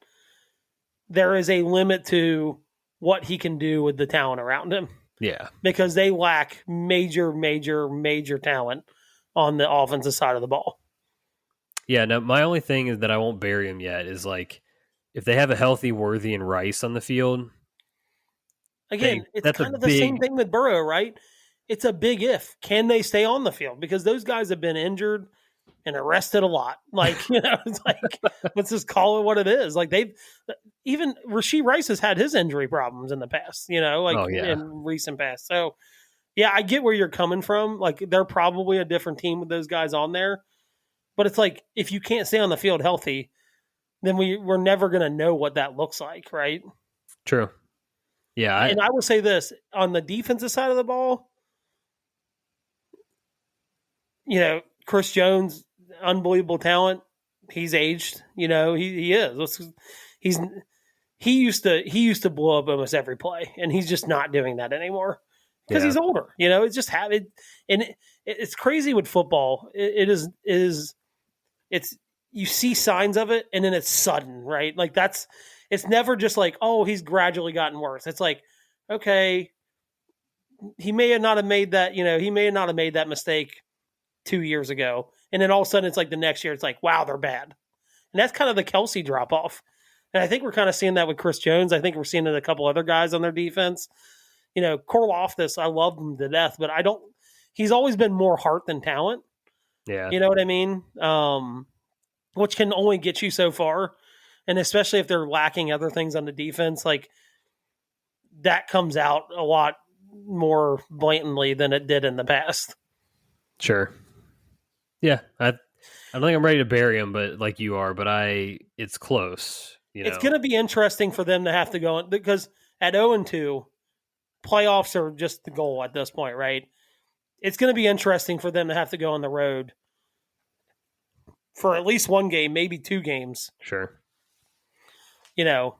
There is a limit to what he can do with the talent around him. Yeah. Because they lack major, major, major talent on the offensive side of the ball. Yeah, no, my only thing is that I won't bury him yet is like if they have a healthy Worthy and Rice on the field. Again, it's kind of the same thing with Burrow, right? It's a big if. Can they stay on the field? Because those guys have been injured and arrested a lot. Like, it's like, let's just call it what it is. Like even Rashee Rice has had his injury problems in the past, in recent past. So, yeah, I get where you're coming from. Like, they're probably a different team with those guys on there. But it's like, if you can't stay on the field healthy, then we're never going to know what that looks like, right? True. Yeah. And I will say this, on the defensive side of the ball, Chris Jones, unbelievable talent. He's aged. He is. He used to blow up almost every play, and he's just not doing that anymore because he's older. It's just habit, and it's crazy with football. It is you see signs of it, and then it's sudden, right? Like it's never just like, oh, he's gradually gotten worse. It's like, okay, he may not have made that. He may not have made that mistake 2 years ago. And then all of a sudden it's like the next year, it's like, wow, they're bad. And that's kind of the Kelsey drop off. And I think we're kind of seeing that with Chris Jones. I think we're seeing it a couple other guys on their defense. Karlaftis, I love him to death, but he's always been more heart than talent. Yeah. You know what I mean? Which can only get you so far. And especially if they're lacking other things on the defense, like that comes out a lot more blatantly than it did in the past. Sure. Yeah, I don't think I'm ready to bury him, but like you are, but it's close. It's going to be interesting for them to have to go because at 0-2, playoffs are just the goal at this point, right? It's going to be interesting for them to have to go on the road for at least one game, maybe 2 games. Sure. Yeah,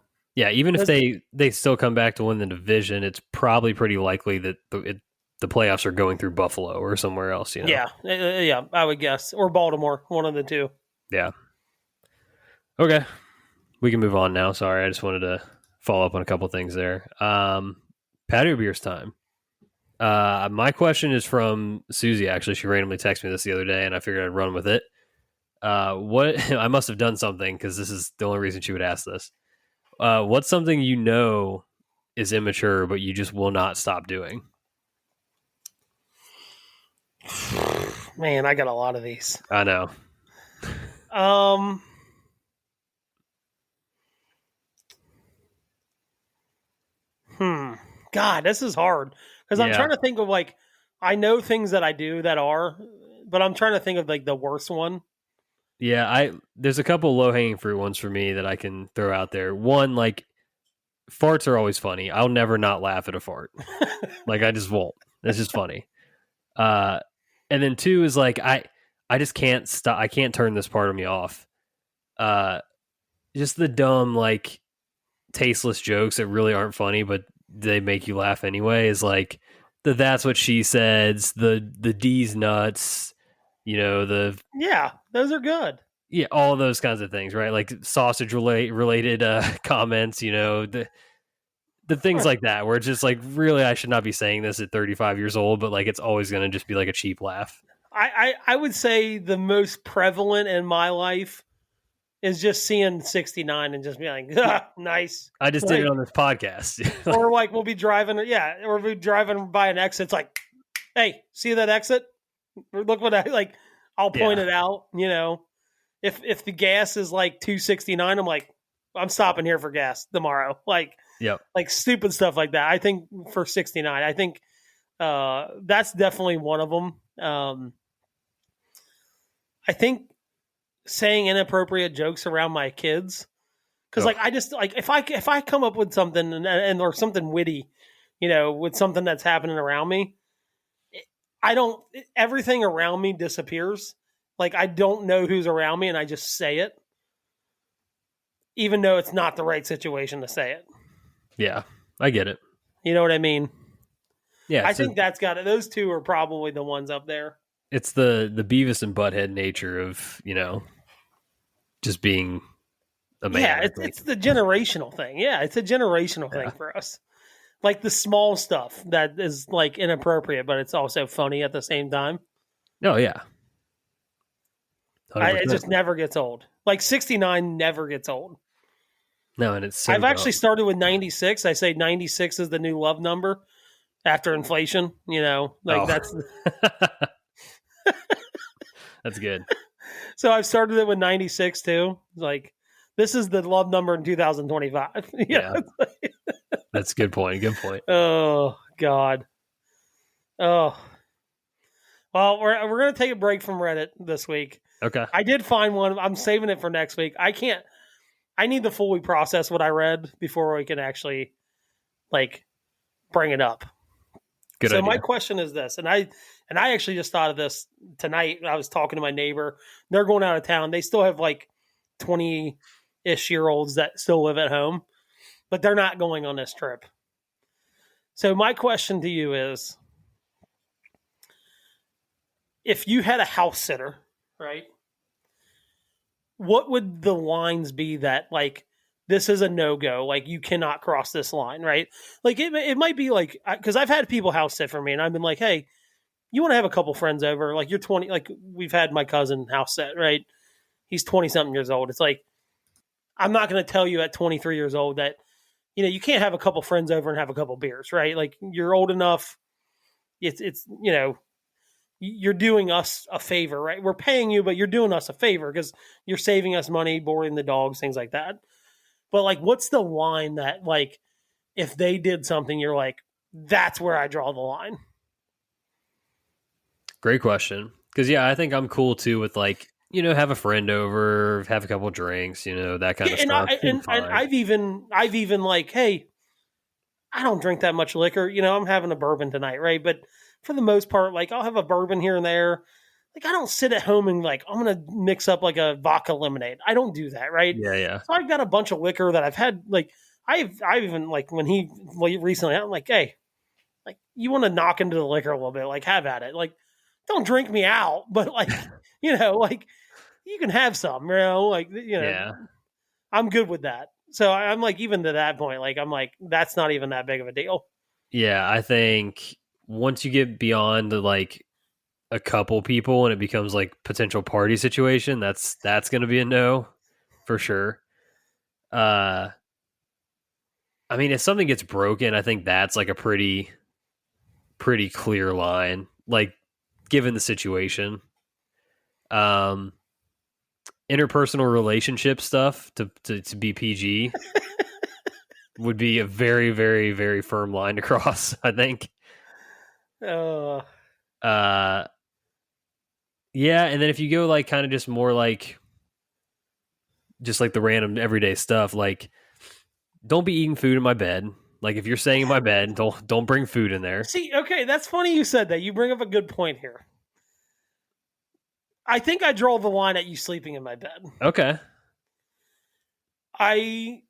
even if they still come back to win the division, it's probably pretty likely that the playoffs are going through Buffalo or somewhere else. Yeah, I would guess. Or Baltimore, one of the two. Yeah. Okay. We can move on now. Sorry, I just wanted to follow up on a couple things there. Patio Beers time. My question is from Susie, actually. She randomly texted me this the other day, and I figured I'd run with it. What I must have done something, because this is the only reason she would ask this. What's something is immature, but you just will not stop doing? Man, I got a lot of these. I know. God, this is hard because I'm trying to think of I know things that I do that are, but I'm trying to think of like the worst one. Yeah, there's a couple low hanging fruit ones for me that I can throw out there. One, like farts are always funny. I'll never not laugh at a fart. Like I just won't. It's just funny. And then two is like I just can't stop. I can't turn this part of me off. Just the dumb like tasteless jokes that really aren't funny, but they make you laugh anyway. Is like that's what she says. The D's nuts. You know Yeah, those are good. yeah, all those kinds of things, right? Like sausage related comments. You know the things like that, where it's just like, really, I should not be saying this at 35 years old, but like it's always going to just be like a cheap laugh. I would say the most prevalent in my life is just seeing 69 and just being like, nice. I just did it on this podcast. Or like we'll be driving, or we'll be driving by an exit. It's like, hey, see that exit? Look what I like. I'll point it out. You know, if the gas is like 269, I'm like, I'm stopping here for gas tomorrow. Like, yep. Like stupid stuff like that. I think for 69, I think that's definitely one of them. I think saying inappropriate jokes around my kids, because like I just like if I come up with something and or something witty, you know, with something that's happening around me, everything around me disappears. Like I don't know who's around me, and I just say it, even though it's not the right situation to say it. Yeah, I get it. You know what I mean? Yeah, I think that's got it. Those two are probably the ones up there. It's the Beavis and Butthead nature of, you know, just being a man. Yeah, it's the generational thing. Yeah, it's a generational thing for us. Like the small stuff that is like inappropriate, but it's also funny at the same time. Oh, yeah. It just never gets old. Like 69 never gets old. No, and it's so I've actually started with 96. I say 96 is the new love number after inflation. You know, like that's that's good. So I've started it with 96 too. Like this is the love number in 2025. Yeah, that's a good point. Good point. Oh God. Oh. Well, we're gonna take a break from Reddit this week. Okay. I did find one. I'm saving it for next week. I need to fully process what I read before we can actually like bring it up. Good idea. My question is this, and I actually just thought of this tonight. I was talking to my neighbor. They're going out of town. They still have like 20-ish year olds that still live at home, but they're not going on this trip. So my question to you is, if you had a house sitter, right? What would the lines be that like this is a no-go, like you cannot cross this line, right? Like it might be like, because I've had people house sit for me and I've been like, hey, you want to have a couple friends over, like you're 20, like we've had my cousin house sit, right? He's 20 something years old. It's like, I'm not going to tell you at 23 years old that, you know, you can't have a couple friends over and have a couple beers, right? Like you're old enough. It's you know, you're doing us a favor, right? We're paying you, but you're doing us a favor because you're saving us money, boarding the dogs, things like that. But like, what's the line that like, if they did something, you're like, that's where I draw the line? Great question. Because yeah, I think I'm cool too with like, you know, have a friend over, have a couple of drinks, you know, that kind of stuff. And I've even like, hey, I don't drink that much liquor. You know, I'm having a bourbon tonight, right? But for the most part, like I'll have a bourbon here and there. Like I don't sit at home and like I'm gonna mix up like a vodka lemonade. I don't do that, right? Yeah. So I've got a bunch of liquor that I've had. Like I've even like when he recently, I'm like, hey, like you want to knock into the liquor a little bit, like have at it. Like don't drink me out, but like you know, like you can have some, you know, like you know, yeah. I'm good with that. So I'm like, even to that point, like I'm like, that's not even that big of a deal. Yeah, I think once you get beyond the, like a couple people and it becomes like potential party situation, that's going to be a no for sure. I mean, if something gets broken, I think that's like a pretty clear line, like given the situation. Interpersonal relationship stuff to be PG would be a very, very, very firm line to cross, I think. Yeah, and then if you go like kind of just more like just like the random everyday stuff, like don't be eating food in my bed. Like if you're staying in my bed, don't bring food in there. See, okay, that's funny you said that. You bring up a good point here. I think I draw the line at you sleeping in my bed. Okay. I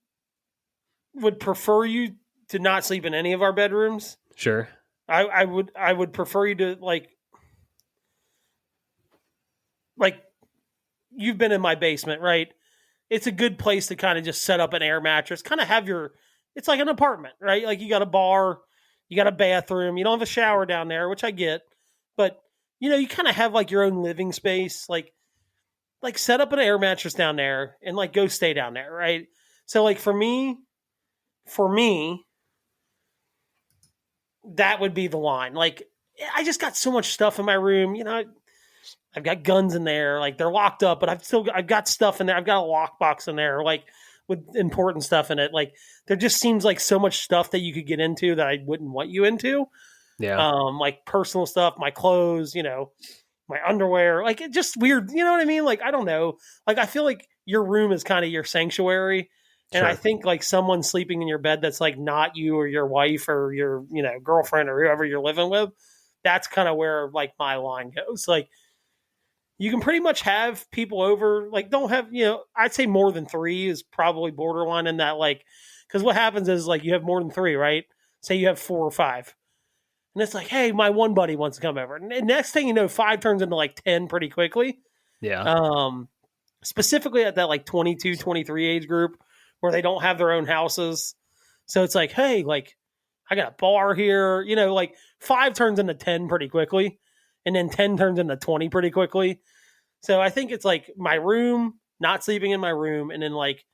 would prefer you to not sleep in any of our bedrooms. Sure. I would prefer you to like you've been in my basement, right? It's a good place to kind of just set up an air mattress, kind of have your it's like an apartment, right? Like you got a bar, you got a bathroom, you don't have a shower down there, which I get, but you kind of have like your own living space, like set up an air mattress down there and like go stay down there, right? So like for me, that would be the line. Like I just got so much stuff in my room, I've got guns in there, like they're locked up, but I've got stuff in there. I've got a lockbox in there, like with important stuff in it. Like there just seems like so much stuff that you could get into that I wouldn't want you into. Yeah. Like personal stuff, my clothes, my underwear, like it just weird. You know what I mean? Like I don't know. Like I feel like your room is kind of your sanctuary. And Sure. I think like someone sleeping in your bed that's like not you or your wife or your, girlfriend or whoever you're living with, that's kind of where like my line goes. Like you can pretty much have people over, like don't have, I'd say more than three is probably borderline in that, like, because what happens is like you have more than three, right? Say you have 4 or 5. And it's like, hey, my one buddy wants to come over. And next thing you know, 5 turns into like 10 pretty quickly. Yeah. Specifically at that like 22, 23 age group where they don't have their own houses. So it's like, hey, like I got a bar here, like 5 turns into 10 pretty quickly. And then 10 turns into 20 pretty quickly. So I think it's like my room, not sleeping in my room, and then like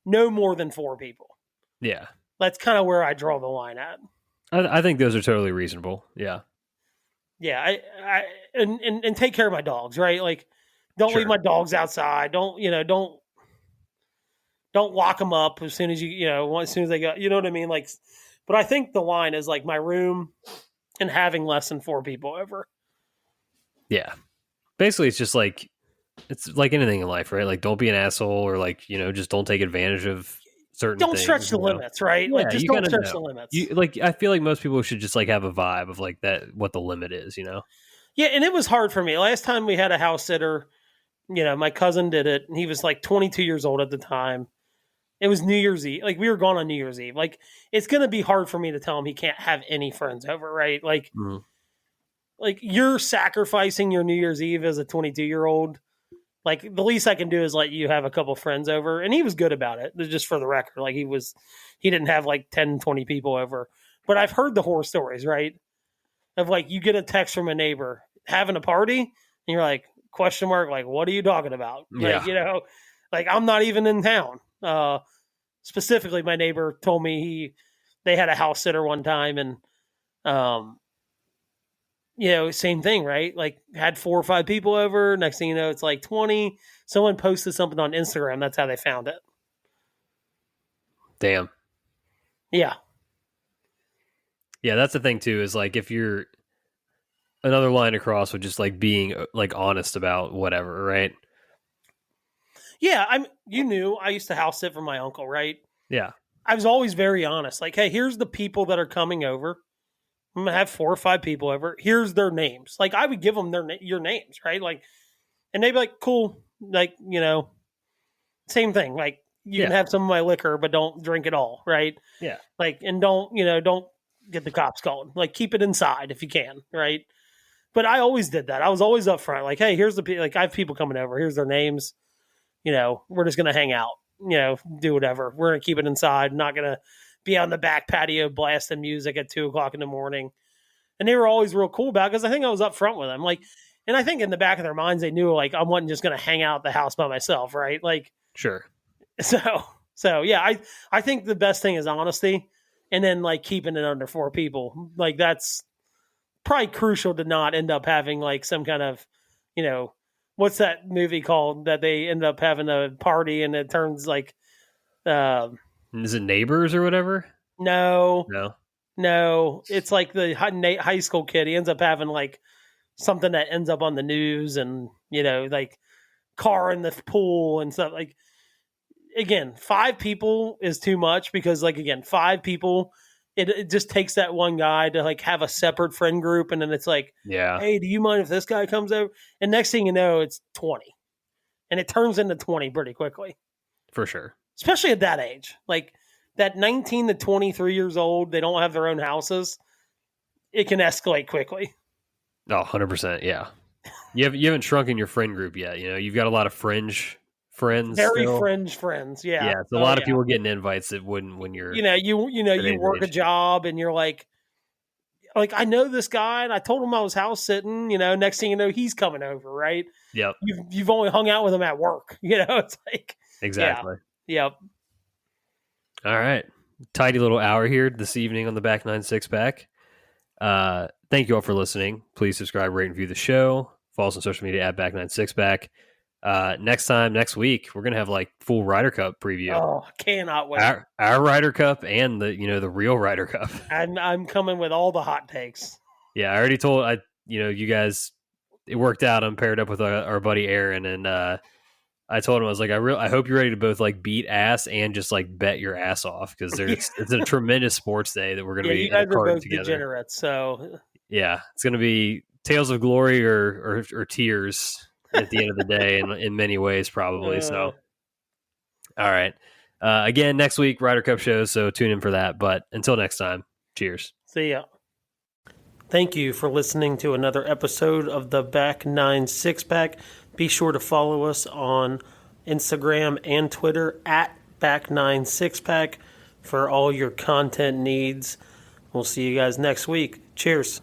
no more than 4 people. Yeah. That's kind of where I draw the line at. I think those are totally reasonable. Yeah. Yeah, and take care of my dogs, right? Like, don't Sure. leave my dogs outside. Don't lock them up as soon as as soon as they go. You know what I mean? Like, but I think the line is like my room and having less than 4 people over. Yeah. Basically, it's just like it's like anything in life, right? Like, don't be an asshole, or like just don't take advantage of certain. Don't things, stretch the limits, right? Yeah, Like, just you don't gotta stretch know. the limits. You like, I feel like most people should just like have a vibe of like that, what the limit is, Yeah, and it was hard for me. Last time we had a house sitter, my cousin did it, and he was like 22 years old at the time. It was New Year's Eve. Like, we were gone on New Year's Eve. Like, it's going to be hard for me to tell him he can't have any friends over, right? Like, like you're sacrificing your New Year's Eve as a 22-year-old. Like, the least I can do is let you have a couple friends over. And he was good about it, just for the record. Like, he didn't have like 10, 20 people over. But I've heard the horror stories, right? Of like, you get a text from a neighbor having a party, and you're like, question mark, like, what are you talking about? Yeah. Like, like I'm not even in town. Specifically, my neighbor told me they had a house sitter one time, and same thing, right? Like had 4 or 5 people over. Next thing you know, it's like 20. Someone posted something on Instagram. That's how they found it. Damn. Yeah. Yeah, that's the thing too, is like if you're another line across with just like being like honest about whatever, right? Yeah, you knew I used to house sit for my uncle, right? Yeah. I was always very honest. Like, hey, here's the people that are coming over. I'm gonna have 4 or 5 people over. Here's their names. Like, I would give them your names, right? Like, and they'd be like, cool. Like, same thing. Like, you can have some of my liquor, but don't drink it all, right? Yeah. Like, and don't get the cops called. Like, keep it inside if you can, right? But I always did that. I was always upfront. Like, hey, here's like I have people coming over. Here's their names. We're just gonna hang out. Do whatever. We're gonna keep it inside. Not gonna be on the back patio blasting music at 2:00 in the morning. And they were always real cool about it because I think I was upfront with them. Like, and I think in the back of their minds they knew like I wasn't just gonna hang out at the house by myself, right? Like, Sure. So yeah, I think the best thing is honesty, and then like keeping it under 4 people. Like that's probably crucial to not end up having like some kind of, what's that movie called that they end up having a party and it turns like, is it Neighbors or whatever? No, it's like the high school kid. He ends up having like something that ends up on the news and, like car in the pool and stuff. Like, again, 5 people is too much because, like, again, 5 people, it just takes that one guy to like have a separate friend group. And then it's like, Yeah, hey, do you mind if this guy comes over? And next thing you know, it's 20 and it turns into 20 pretty quickly, for sure. especially at that age. Like that 19 to 23 years old, they don't have their own houses. It can escalate quickly. Oh, 100%. Yeah. You haven't shrunken your friend group yet. You've got a lot of fringe friends. Very still. fringe friends. Yeah. Yeah. It's a lot of people getting invites that wouldn't when you're, you work a job and you're like, I know this guy and I told him I was house sitting, next thing you know, he's coming over, right? Yep. You've only hung out with him at work, it's like, Exactly. Yeah. Yep. All right. Tidy little hour here this evening on the Back Nine Six Pack. Thank you all for listening. Please subscribe, rate, and view the show. Follow us on social media at Back Nine Six Pack. Next week, we're gonna have like full Ryder Cup preview. Oh, cannot wait. Our Ryder Cup and the real Ryder Cup. I'm coming with all the hot takes. Yeah, I already told you guys. It worked out. I'm paired up with our buddy Aaron, and I told him I was like, I hope you're ready to both like beat ass and just like bet your ass off because it's a tremendous sports day that we're gonna be. You guys are both together. Degenerates, so yeah, it's gonna be tales of glory or tears at the end of the day in many ways probably. So, all right. Again, next week Ryder Cup shows, so tune in for that. But until next time, cheers. See ya. Thank you for listening to another episode of the Back Nine Six Pack. Be sure to follow us on Instagram and Twitter at Back Nine Six Pack for all your content needs. We'll see you guys next week. Cheers.